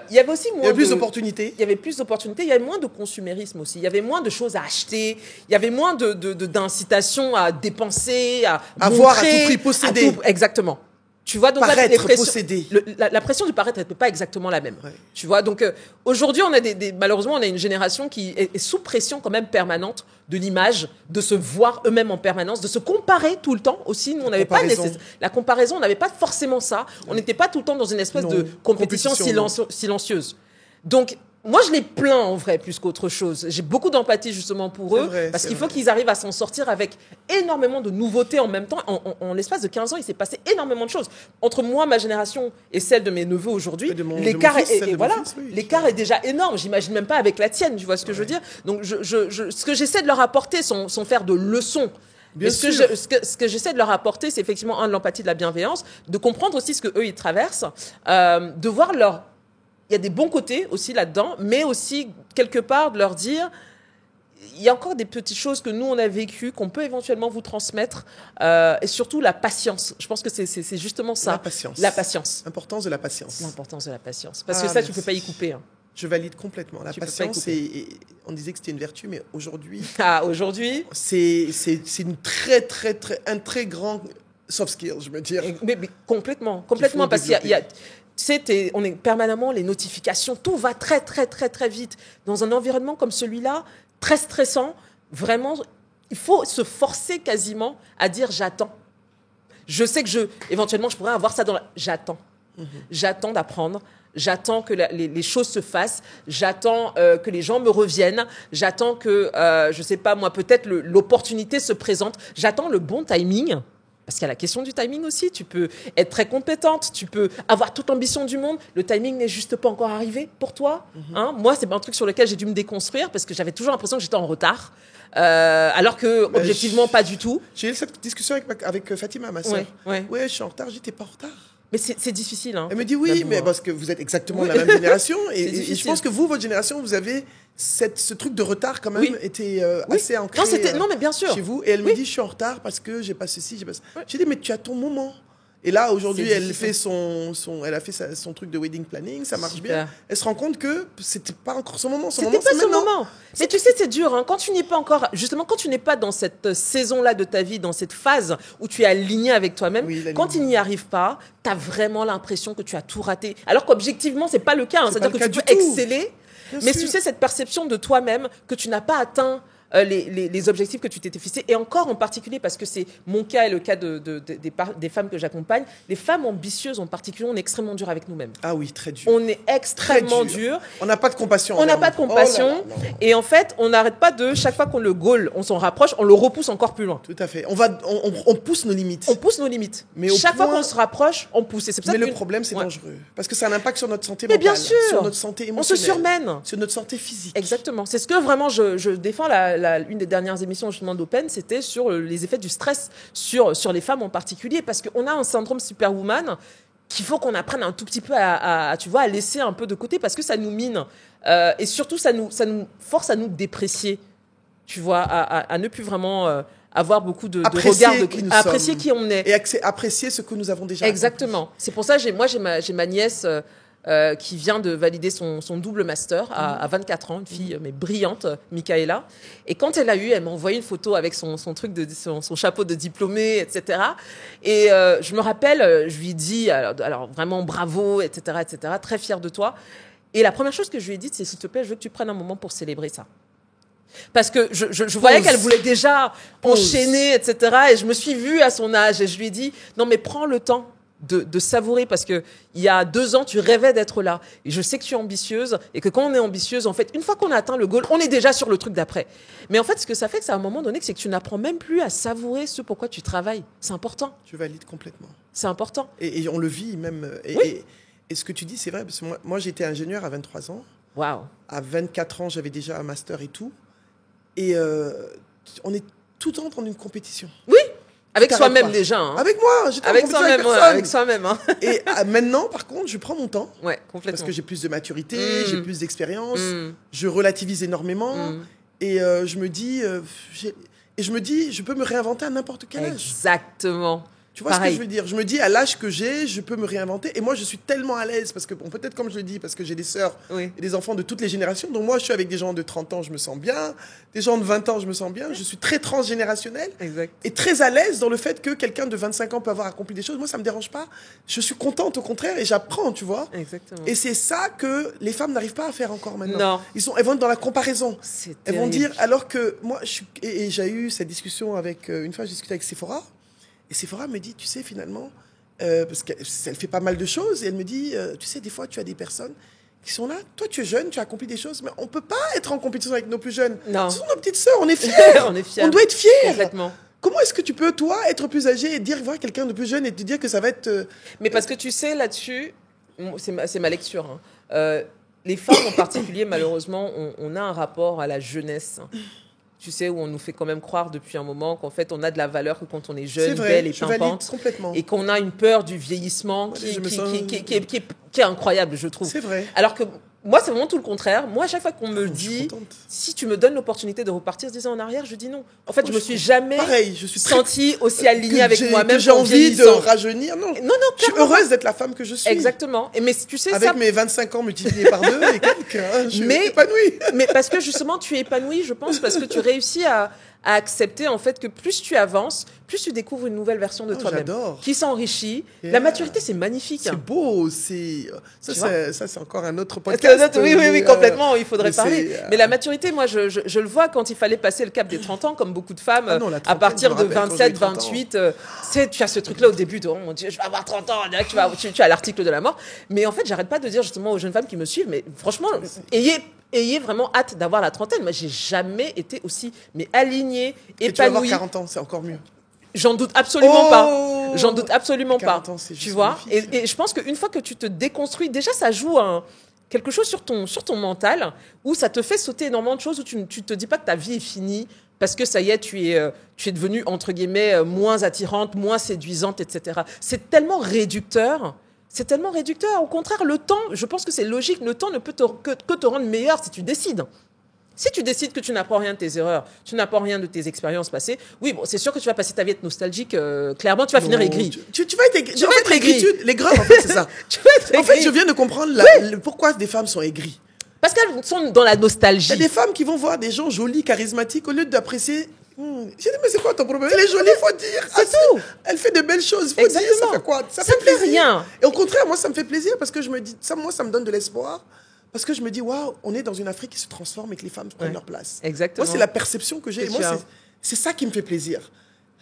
Il y avait aussi moins Il y a plus de- d'opportunités. Il y avait plus d'opportunités, il y avait moins de consumérisme aussi, il y avait moins de choses à acheter, il y avait moins d'incitation à dépenser, à Avoir à montrer, tout prix, posséder. Exactement. Tu vois, donc là, Paraître, les pressions- posséder. la pression du paraître, elle ne peut pas exactement la même. Ouais. Tu vois, donc aujourd'hui, on a malheureusement, on a une génération qui est sous pression quand même permanente de l'image, de se voir eux-mêmes en permanence, de se comparer tout le temps aussi. Nous, on n'avait pas comparaison. la comparaison, on n'avait pas forcément ça. On n'était pas tout le temps dans une espèce Non, de compétition compétition, silencieuse. Donc, moi, je les plains en vrai plus qu'autre chose. J'ai beaucoup d'empathie justement pour C'est eux vrai, parce c'est qu'il faut vrai. qu'ils arrivent à s'en sortir avec énormément de nouveautés en même temps. En l'espace de 15 ans, il s'est passé énormément de choses. Entre moi, ma génération et celle de mes neveux aujourd'hui, Et de mon l'écart fils, est, celle de mon voilà, fils, oui. l'écart est déjà énorme. J'imagine même pas avec la tienne, tu vois ce que je veux dire. Donc, ce que j'essaie de leur apporter sans faire de leçons. Bien Mais sûr. ce que j'essaie de leur apporter, c'est effectivement de l'empathie, de la bienveillance, de comprendre aussi ce que eux ils traversent, de voir leur. Il y a des bons côtés aussi là-dedans, mais aussi quelque part de leur dire. Il y a encore des petites choses que nous, on a vécues, qu'on peut éventuellement vous transmettre, et surtout la patience. Je pense que c'est justement ça. La patience. La patience. Importance de la patience. L'importance de la patience. Parce Ah, que ça, tu merci. peux pas y couper. Hein. Je valide complètement. La Tu peux pas patience, écouter. on disait que c'était une vertu, mais aujourd'hui, Ah, aujourd'hui, c'est une un très grand soft skill, je veux dire. mais complètement. faut Parce qu'il y a développer. tu sais, on est permanemment les notifications, tout va très, très, très, très vite. Dans un environnement comme celui-là, très stressant, vraiment, il faut se forcer quasiment à dire j'attends. Je sais que éventuellement, je pourrais avoir ça dans la. J'attends. J'attends d'apprendre. J'attends que les choses se fassent. J'attends que les gens me reviennent. J'attends que, je sais pas moi, peut-être l'opportunité se présente. J'attends le bon timing. Parce qu'il y a la question du timing aussi. Tu peux être très compétente, tu peux avoir toute l'ambition du monde. Le timing n'est juste pas encore arrivé pour toi. Hein. Moi, c'est un truc sur lequel j'ai dû me déconstruire parce que j'avais toujours l'impression que j'étais en retard. Alors que, objectivement, pas du tout. J'ai eu cette discussion avec Fatima, ma soeur. Ouais. Ouais, je suis en retard. J'étais pas en retard. Mais c'est difficile. Hein, Elle me dit oui, Nabou, mais hein. parce que vous êtes exactement Oui. la même génération. C'est Et je difficile. pense que vous, votre génération, vous avez ce truc de retard quand même Oui. était Oui. assez ancré Non, mais bien sûr. chez vous. Et elle me Oui. dit, je suis en retard parce que j'ai pas ceci, j'ai pas ça. J'ai dit, mais tu as ton moment. Et là, aujourd'hui, C'est elle difficile. fait elle a fait son truc de wedding planning, ça marche Super. bien. Elle se rend compte que c'était pas encore son moment. Son C'était moment, pas c'est ce maintenant. moment. Mais tu sais, c'est dur. Hein. Quand tu n'es pas encore, justement, quand tu n'es pas dans cette saison-là de ta vie, dans cette phase où tu es aligné avec toi-même, Oui, l'alignement. quand tu n'y arrives pas, tu as vraiment l'impression que tu as tout raté. Alors qu'objectivement, c'est pas le cas. Hein. C'est C'est-à-dire pas que le tu cas peux du tout. exceller. Bien Mais sûr. tu sais, cette perception de toi-même que tu n'as pas atteint les objectifs que tu t'étais fixés, et encore en particulier parce que c'est mon cas et le cas des femmes que j'accompagne, les femmes ambitieuses en particulier, on est extrêmement dur avec nous-mêmes. Ah oui, très dur. On est extrêmement Très dur. On n'a pas de compassion. On n'a envers pas de nous. compassion. Oh là là, non. Et en fait, on n'arrête pas chaque fois qu'on le goal, on s'en rapproche, on le repousse encore plus loin. Tout à fait. On pousse nos limites. On pousse nos limites. Mais au Chaque fois point- qu'on se rapproche, on pousse. Et c'est pour ça Mais que le problème, c'est Ouais. dangereux. Parce que ça a un impact sur notre santé Mais mentale. bien sûr. Sur notre santé on se émotionnelle. surmène. Sur notre santé physique. Exactement. C'est ce que vraiment je défends. Une des dernières émissions justement d'Open, c'était sur les effets du stress sur les femmes en particulier, parce qu'on a un syndrome superwoman qu'il faut qu'on apprenne un tout petit peu à laisser un peu de côté, parce que ça nous mine. Et surtout, ça nous force à nous déprécier, tu vois, à ne plus vraiment avoir beaucoup de Apprécier regard, qui nous apprécier sommes. qui on est. Et apprécier ce que nous avons déjà Exactement. C'est pour ça que j'ai ma nièce qui vient de valider son double master à 24 ans, une fille mais brillante, Michaela. Et quand elle m'a envoyé une photo avec son truc son chapeau de diplômée, etc. Et je me rappelle, je lui ai dit alors vraiment bravo, etc., très fière de toi. Et la première chose que je lui ai dit, c'est s'il te plaît, je veux que tu prennes un moment pour célébrer ça. Parce que je voyais qu'elle voulait déjà enchaîner, etc. Et je me suis vue à son âge et je lui ai dit, non mais prends le temps de savourer, parce que il y a 2 ans, tu rêvais d'être là. Et je sais que tu es ambitieuse et que quand on est ambitieuse, en fait, une fois qu'on a atteint le goal, on est déjà sur le truc d'après. Mais en fait, ce que ça fait, c'est à un moment donné, c'est que tu n'apprends même plus à savourer ce pourquoi tu travailles. C'est important. Je valide complètement. C'est important. Et on le vit même. Oui. Et ce que tu dis, c'est vrai, parce que moi j'étais ingénieur à 23 ans. Waouh. À 24 ans, j'avais déjà un master et tout. Et on est tout le temps dans une compétition. Oui, avec T'arrêtes soi-même pas. déjà. Hein. Avec moi, j'étais en Avec compétition soi-même, personne. avec soi-même. Hein. Et maintenant, par contre, je prends mon temps. Ouais, complètement. Parce que j'ai plus de maturité, j'ai plus d'expérience, Mm. je relativise énormément. Mm. Et je me dis, je peux me réinventer à n'importe quel âge. Exactement. Tu vois ce que je veux dire? Je me dis, à l'âge que j'ai, je peux me réinventer. Et moi, je suis tellement à l'aise, parce que, bon, peut-être comme je le dis, parce que j'ai des sœurs Oui. et des enfants de toutes les générations. Donc moi, je suis avec des gens de 30 ans, je me sens bien. Des gens de 20 ans, je me sens bien. Je suis très transgénérationnel. Exact. Et très à l'aise dans le fait que quelqu'un de 25 ans peut avoir accompli des choses. Moi, ça me dérange pas. Je suis contente, au contraire, et j'apprends, tu vois. Exactement. Et c'est ça que les femmes n'arrivent pas à faire encore maintenant. Non. Elles vont être dans la comparaison. C'est Elles vont terrible. dire, alors que moi, et j'ai eu cette discussion avec, une fois, j'ai discuté avec Sephora. Et Sephora me dit, tu sais, finalement, parce qu'elle fait pas mal de choses, et elle me dit, tu sais, des fois, tu as des personnes qui sont là. Toi, tu es jeune, tu as accompli des choses, mais on peut pas être en compétition avec nos plus jeunes. Non. Ce sont nos petites sœurs, on est fiers. On est fiers. On doit être fiers. Complètement. Comment est-ce que tu peux, toi, être plus âgé et dire, voir quelqu'un de plus jeune et te dire que ça va être... Mais parce que tu sais, là-dessus, c'est ma lecture. Hein. Les femmes en particulier, malheureusement, on a un rapport à la jeunesse. Tu sais, où on nous fait quand même croire depuis un moment qu'en fait, on a de la valeur que quand on est jeune, belle et je valide pimpante. complètement. Et qu'on a une peur du vieillissement Ouais, je me sens- qui est incroyable, je trouve. C'est vrai. Alors que moi, c'est vraiment tout le contraire. Moi, à chaque fois qu'on me Je suis dit, contente. si tu me donnes l'opportunité de repartir 10 ans en arrière, je dis non. En fait, Oh, je me je suis suis- jamais Pareil, je suis très- sentie aussi alignée avec que moi-même. j'ai qu'en envie de vieillissant. rajeunir. Non, Non, je suis clairement. heureuse d'être la femme que je suis. Exactement. Et mais tu sais Avec ça. mes 25 ans multipliés par 2 et quelques, hein, je suis Mais- épanouie. Mais parce que justement, tu es épanouie, je pense, parce que tu réussis à accepter en fait que plus tu avances, plus tu découvres une nouvelle version de Oh, toi-même, j'adore. qui s'enrichit. Yeah. La maturité, c'est magnifique. C'est beau, ça, Tu vois c'est encore un autre C'est podcast. honnête, oui, mais, complètement, il faudrait mais parler. c'est, Mais la maturité, moi, je le vois quand il fallait passer le cap des 30 ans, comme beaucoup de femmes, Ah non, la à trentaine, partir je me de rappelle quand j'ai eu 27, 30 ans. 28, tu as ce truc-là au début de, oh mon Dieu, je vais avoir 30 ans, là, tu as l'article de la mort. Mais en fait, j'arrête pas de dire justement aux jeunes femmes qui me suivent, mais franchement, ayez vraiment hâte d'avoir la trentaine. Moi, j'ai jamais été aussi alignée, Et tu vas avoir épanouie. 40 ans, c'est encore mieux. J'en doute absolument Oh pas. J'en doute absolument pas. 40 ans, c'est Tu juste vois. magnifique. Et je pense qu'une fois que tu te déconstruis, déjà ça joue quelque chose sur ton mental, où ça te fait sauter énormément de choses, où tu te dis pas que ta vie est finie parce que ça y est, tu es devenue entre guillemets moins attirante, moins séduisante, etc. C'est tellement réducteur. C'est tellement réducteur. Au contraire, le temps, je pense que c'est logique. Le temps ne peut que te rendre meilleur si tu décides. Si tu décides que tu n'apprends rien de tes erreurs, tu n'apprends rien de tes expériences passées, oui, bon, c'est sûr que tu vas passer ta vie à être nostalgique. Clairement, tu vas finir Non, aigri. Tu vas être aigri. Tu En vas fait, être aigri. l'aigritude, les gras, en fait, c'est ça. Tu vas être En fait, aigri. je viens de comprendre pourquoi des femmes sont aigries. Parce qu'elles sont dans la Il y a nostalgie. des femmes qui vont voir des gens jolis, charismatiques, au lieu d'apprécier. J'ai dit, mais c'est quoi ton problème? Elle est jolie, faut dire. C'est tout. Elle fait de belles choses, faut Exactement. dire. Ça fait quoi? Ça ne fait rien. Et au contraire, moi, ça me fait plaisir parce que je me dis, ça me donne de l'espoir. Parce que je me dis, waouh, on est dans une Afrique qui se transforme et que les femmes prennent Ouais. leur place. Exactement. Moi, c'est la perception que j'ai. Et Que moi, tu as. c'est ça qui me fait plaisir.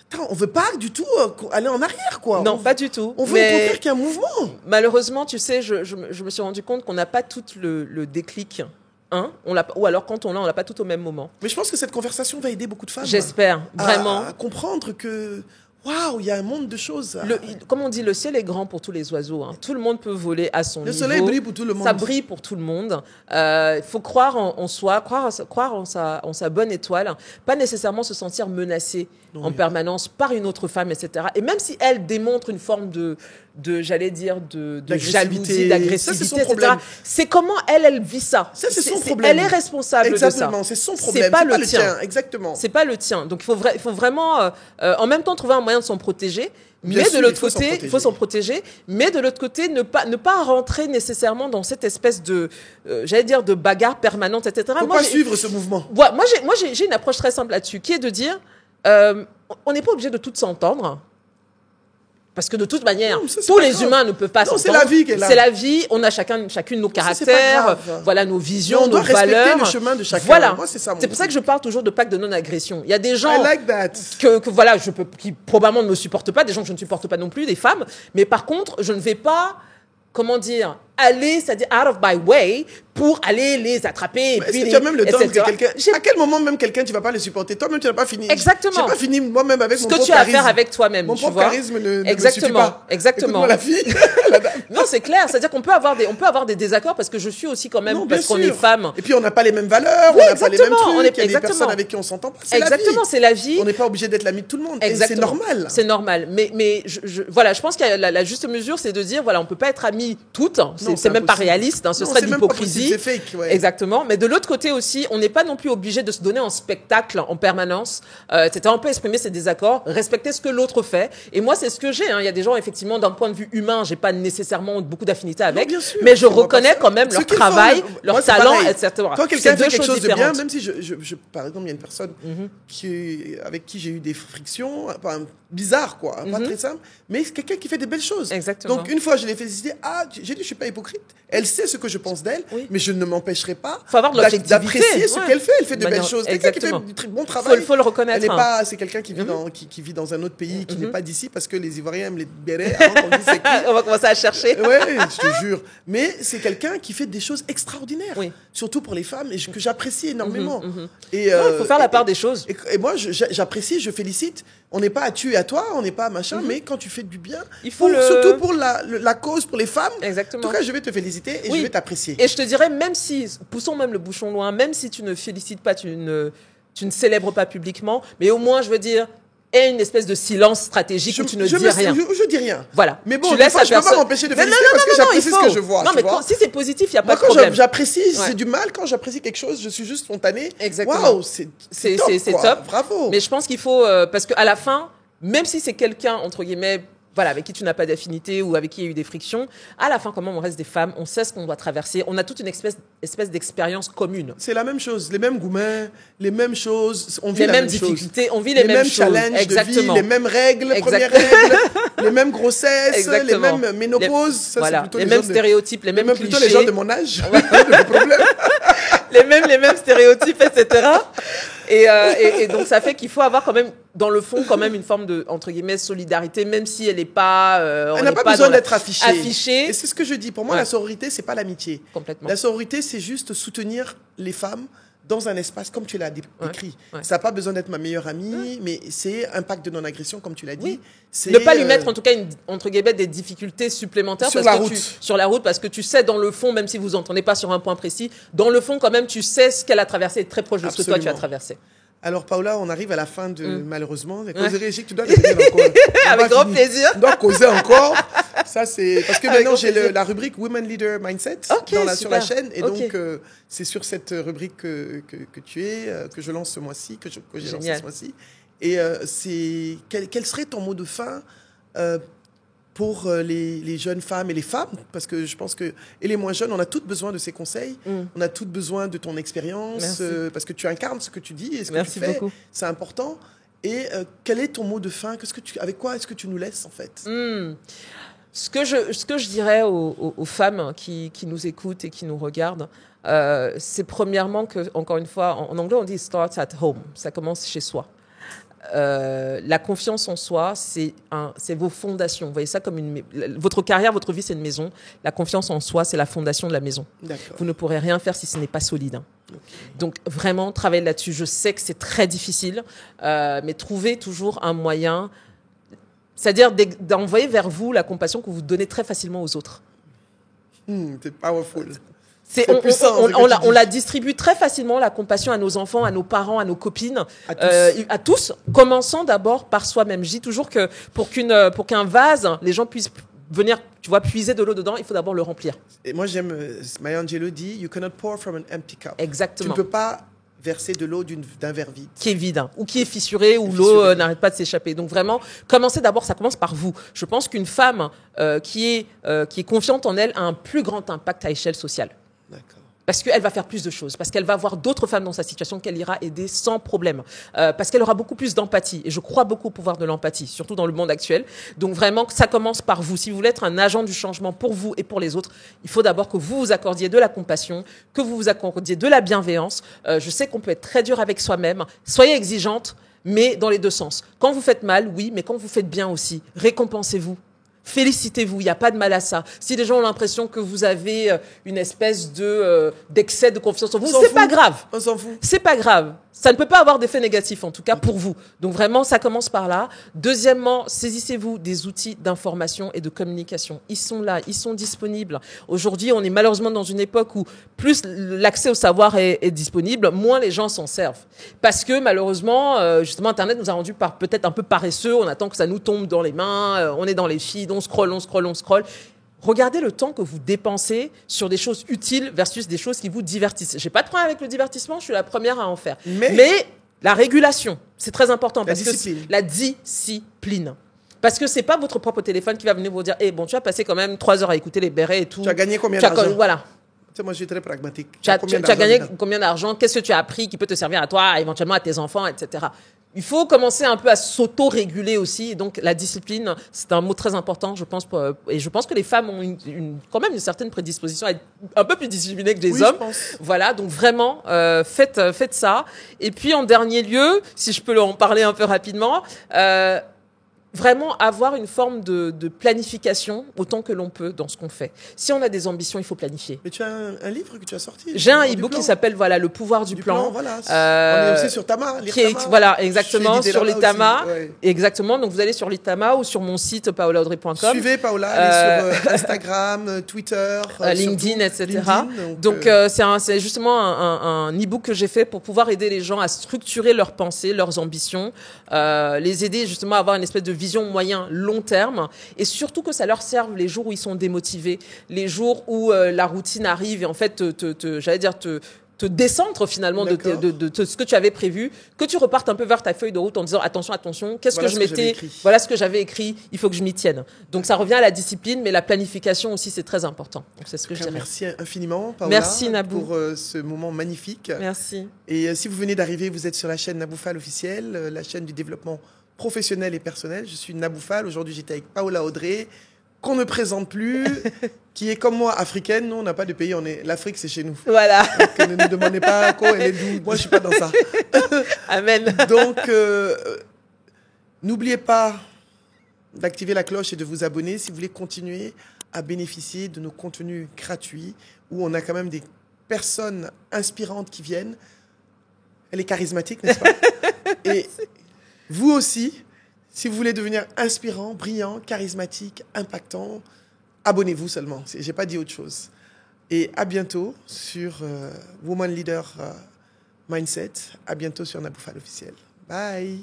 Attends, on veut pas du tout aller en arrière, quoi. Non, pas du tout. On veut au Mais contraire qu'il y ait un mouvement. malheureusement, tu sais, je me suis rendu compte qu'on n'a pas tout le déclic. Hein, ou alors quand on l'a pas tout au même moment. Mais je pense que cette conversation va aider beaucoup de femmes. J'espère, vraiment. À comprendre que, waouh, il y a un monde de choses. Comme on dit, le ciel est grand pour tous les oiseaux. Hein. Tout le monde peut voler à son Le niveau. soleil brille pour tout le monde. Ça brille pour tout le monde. Il faut croire en soi, croire en sa bonne étoile. Pas nécessairement se sentir menacé en permanence par une autre femme, etc. Et même si elle démontre une forme j'allais dire, de jalousie, d'agressivité, Ça, c'est son etc. problème. C'est comment elle vit ça. Ça, c'est son problème. Elle est responsable Exactement, de ça. c'est son problème. C'est pas le tien. tien. Exactement. C'est pas le tien. Donc, il faut vraiment, en même temps, trouver un moyen de s'en protéger. Bien Mais sûr, de l'autre il faut s'en côté, il protéger. faut s'en protéger. Mais de l'autre côté, ne pas rentrer nécessairement dans cette espèce de, j'allais dire, de bagarre permanente, etc. Faut Moi, pas j'ai- suivre ce mouvement. Ouais, moi, j'ai une approche très simple là-dessus, qui est de dire, on n'est pas obligé de tout s'entendre. Parce que de toute manière, Non, ça, c'est tous pas les grave. humains ne peuvent pas Non, s'entendre. c'est la vie qui est là. C'est la vie. On a chacune nos Ça, c'est pas caractères, grave. voilà nos Mais visions, on doit nos respecter valeurs. le chemin de chacun. Voilà. Moi, c'est ça, mon C'est pour ça que je parle toujours de pacte de non-agression. Il y a des I gens like that. que voilà, qui probablement ne me supportent pas, des gens que je ne supporte pas non plus, des femmes. Mais par contre, je ne vais pas, comment dire, aller, c'est-à-dire out of my way, pour aller les attraper. Est-ce que tu as même le temps que quelqu'un... À quel moment même quelqu'un, tu ne vas pas le supporter? Toi-même, tu n'as pas fini. Exactement. Je n'ai pas fini moi-même avec mon propre charisme. Ce que tu as à faire avec toi-même, mon tu propre vois. charisme ne me suffit pas. Exactement. Écoute-moi la fille. Non, c'est clair. C'est-à-dire qu'on peut avoir des désaccords parce que je suis aussi quand même, parce qu'on est femme. Et puis, on n'a pas les mêmes valeurs, on n'a pas les mêmes trucs. Il y a des personnes avec qui on s'entend pas. Exactement, c'est la vie. On n'est pas obligé d'être l'ami de tout le monde. C'est normal. C'est normal. Mais voilà, je pense que la juste mesure, c'est de dire, voilà, on peut pas être amis toutes. C'est même pas réaliste. Ce serait de l'hypocrisie. C'est fake, ouais. Exactement. Mais de l'autre côté aussi, on n'est pas non plus obligé de se donner en spectacle en permanence. C'est-à-dire, on peut exprimer ses désaccords, respecter ce que l'autre fait. Et moi, c'est ce que j'ai. Il y a des gens, effectivement, d'un point de vue humain, j'ai pas nécessairement beaucoup d'affinité avec. Non, sûr, mais je reconnais quand même leur travail, leur talent, etc. Quand quelqu'un fait quelque chose de bien, même si par exemple, il y a une personne avec qui j'ai eu des frictions, bizarres, quoi, pas très simple, mais c'est quelqu'un qui fait des belles choses. Exactement. Donc, une fois, je l'ai félicité. J'ai dit, je suis pas hypocrite. Elle sait ce que je pense d'elle, mais je ne m'empêcherai pas d'apprécier ce qu'elle fait. Elle fait de belles choses. Quelqu'un qui fait du bon travail. Faut le reconnaître. C'est quelqu'un qui vit dans un autre pays, qui n'est pas d'ici, parce que les Ivoiriens aiment les bérets. On va commencer à chercher. Ouais, je te jure. Mais c'est quelqu'un qui fait des choses extraordinaires, surtout pour les femmes, et que j'apprécie énormément. Et il faut faire la part des choses. Et moi, j'apprécie, je félicite. On n'est pas à tuer à toi, on n'est pas à machin, mais quand tu fais du bien, surtout pour la cause, pour les femmes, exactement. En tout cas, je vais te féliciter et je vais t'apprécier. Et je te dirais, même si, poussons même le bouchon loin, même si tu ne félicites pas, tu ne célèbres pas publiquement, mais au moins, je veux dire, aie une espèce de silence stratégique où tu ne dis rien. Je dis rien. Voilà. Mais bon, je ne peux pas m'empêcher de féliciter parce que j'apprécie ce que je vois. Non, mais si c'est positif, il n'y a pas de problème. Quand j'apprécie, c'est du mal. Quand j'apprécie quelque chose, je suis juste spontanée. Exactement. Waouh, c'est top. Bravo. Mais je pense qu'il faut, parce qu'à la fin, même si c'est quelqu'un, entre guillemets, voilà, avec qui tu n'as pas d'affinité ou avec qui il y a eu des frictions, à la fin, quand même, on reste des femmes, on sait ce qu'on doit traverser, on a toute une espèce d'expérience commune. C'est la même chose, les mêmes gourmets, les mêmes choses, on vit les la mêmes même difficultés, chose. on vit les mêmes challenges exactement. de vie, les mêmes règles, premières règles, les mêmes grossesses, exactement. les mêmes ménopauses, ça, voilà. plutôt les mêmes stéréotypes, les mêmes clichés. Plutôt les gens de mon âge, le problème. les mêmes stéréotypes, etc. Et donc, ça fait qu'il faut avoir quand même, dans le fond, quand même une forme de, entre guillemets, solidarité, même si elle n'est pas... elle n'a pas besoin d'être affichée. Et c'est ce que je dis. Pour moi, la sororité, c'est pas l'amitié. Complètement. La sororité, c'est juste soutenir les femmes dans un espace, comme tu l'as décrit. Ça n'a pas besoin d'être ma meilleure amie, mais c'est un pacte de non-agression, comme tu l'as dit. C'est ne pas lui mettre, en tout cas, entre guillemets, des difficultés supplémentaires sur la route, parce que tu sais, dans le fond, même si vous n'entendez pas sur un point précis, dans le fond, quand même, tu sais ce qu'elle a traversé, très proche de ce que toi, tu as traversé. Alors, Paola, on arrive à la fin de, malheureusement, les causeries, tu dois revenir encore. Avec grand plaisir. On dois causer encore. Ça, c'est parce que maintenant, j'ai la rubrique Women Leader Mindset sur la chaîne. Et donc, c'est sur cette rubrique que tu es, que je lance ce mois-ci, que j'ai lancé ce mois-ci. Et quel serait ton mot de fin pour les jeunes femmes et les femmes, parce que je pense que, et les moins jeunes, on a toutes besoin de ces conseils, on a toutes besoin de ton expérience, parce que tu incarnes ce que tu dis et ce que tu fais, c'est important. Et quel est ton mot de fin? Avec quoi est-ce que tu nous laisses, en fait? Ce que je dirais aux femmes qui nous écoutent et qui nous regardent, c'est premièrement que, encore une fois, en anglais on dit « start at home », ça commence chez soi. La confiance en soi, c'est vos fondations. Vous voyez ça comme votre carrière, votre vie, c'est une maison. La confiance en soi, c'est la fondation de la maison. Vous ne pourrez rien faire si ce n'est pas solide. Okay. Donc vraiment, travaillez là-dessus. Je sais que c'est très difficile, mais trouvez toujours un moyen, c'est-à-dire d'envoyer vers vous la compassion que vous donnez très facilement aux autres. C'est powerful. On la distribue très facilement, la compassion, à nos enfants, à nos parents, à nos copines, à tous, commençant d'abord par soi-même. Je dis toujours que pour qu'un vase, les gens puissent venir, tu vois, puiser de l'eau dedans, il faut d'abord le remplir. Et moi, j'aime, Maya Angelou dit, you cannot pour from an empty cup. Exactement. Tu ne peux pas verser de l'eau d'un verre vide. Qui est vide, ou qui est fissuré, où l'eau n'arrête pas de s'échapper. Donc vraiment, commencez d'abord, ça commence par vous. Je pense qu'une femme qui est confiante en elle a un plus grand impact à échelle sociale. D'accord. Parce qu'elle va faire plus de choses, parce qu'elle va voir d'autres femmes dans sa situation qu'elle ira aider sans problème, parce qu'elle aura beaucoup plus d'empathie. Et je crois beaucoup au pouvoir de l'empathie, surtout dans le monde actuel. Donc vraiment, ça commence par vous. Si vous voulez être un agent du changement pour vous et pour les autres, il faut d'abord que vous vous accordiez de la compassion, que vous vous accordiez de la bienveillance. Je sais qu'on peut être très dur avec soi-même. Soyez exigeante, mais dans les deux sens. Quand vous faites mal, oui, mais quand vous faites bien aussi, récompensez-vous. félicitez-vous, il n'y a pas de mal à ça. Si les gens ont l'impression que vous avez une espèce d'excès de confiance en vous, c'est pas grave. On s'en fout. C'est pas grave. Ça ne peut pas avoir d'effet négatif, en tout cas pour vous. Donc vraiment, ça commence par là. Deuxièmement, saisissez-vous des outils d'information et de communication. Ils sont là, ils sont disponibles. Aujourd'hui, on est malheureusement dans une époque où plus l'accès au savoir est disponible, moins les gens s'en servent. Parce que malheureusement, justement, Internet nous a rendus peut-être un peu paresseux. On attend que ça nous tombe dans les mains. On est dans les feeds, on scrolle. Regardez le temps que vous dépensez sur des choses utiles versus des choses qui vous divertissent. J'ai pas de problème avec le divertissement, je suis la première à en faire. Mais la régulation, c'est très important. La discipline. Parce que c'est pas votre propre téléphone qui va venir vous dire bon, tu as passé quand même 3 heures à écouter les bérets et tout. Tu as gagné combien d'argent? Voilà. Moi, je suis très pragmatique. Tu as gagné combien d'argent? Qu'est-ce que tu as appris qui peut te servir à toi, éventuellement à tes enfants, etc. Il faut commencer un peu à s'auto-réguler aussi. Et donc, la discipline, c'est un mot très important, je pense. Et je pense que les femmes ont quand même une certaine prédisposition à être un peu plus disciplinées que les hommes. Je pense. Voilà, donc vraiment, faites ça. Et puis, en dernier lieu, si je peux en parler un peu rapidement, vraiment avoir une forme de planification autant que l'on peut dans ce qu'on fait. Si on a des ambitions, il faut planifier. Mais tu as un livre que tu as sorti? J'ai un e-book qui s'appelle Le pouvoir du plan. Voilà. On est aussi sur Tama. Voilà, exactement, sur l'Itama. Ouais. Exactement, donc vous allez sur l'Itama ou sur mon site paolaaudrey.com. Suivez Paola, elle est sur Instagram, Twitter, LinkedIn, etc. Donc c'est justement un e-book que j'ai fait pour pouvoir aider les gens à structurer leurs pensées, leurs ambitions, les aider justement à avoir une espèce de vision moyen long terme et surtout que ça leur serve les jours où ils sont démotivés, les jours où la routine arrive et en fait te décentre finalement de ce que tu avais prévu, que tu repartes un peu vers ta feuille de route en disant attention, voilà ce que j'avais écrit, il faut que je m'y tienne. Donc ça revient à la discipline, mais la planification aussi c'est très important. Donc c'est ce que je dirais. Merci infiniment Paola. Merci Nabou pour ce moment magnifique. Merci. Et si vous venez d'arriver, vous êtes sur la chaîne Nabou Fall officielle, la chaîne du développement professionnel et personnel. Je suis Nabou Fall. Aujourd'hui, j'étais avec Paola Audrey, qu'on ne présente plus, qui est comme moi africaine. Nous, on n'a pas de pays. L'Afrique, c'est chez nous. Voilà. Donc, ne nous demandez pas quoi elle est d'où. Moi, je suis pas dans ça. Amen. Donc, n'oubliez pas d'activer la cloche et de vous abonner si vous voulez continuer à bénéficier de nos contenus gratuits où on a quand même des personnes inspirantes qui viennent. Elle est charismatique, n'est-ce pas? Et vous aussi, si vous voulez devenir inspirant, brillant, charismatique, impactant, abonnez-vous seulement. Je n'ai pas dit autre chose. Et à bientôt sur Woman Leader Mindset. À bientôt sur Nabou Fall officiel. Bye.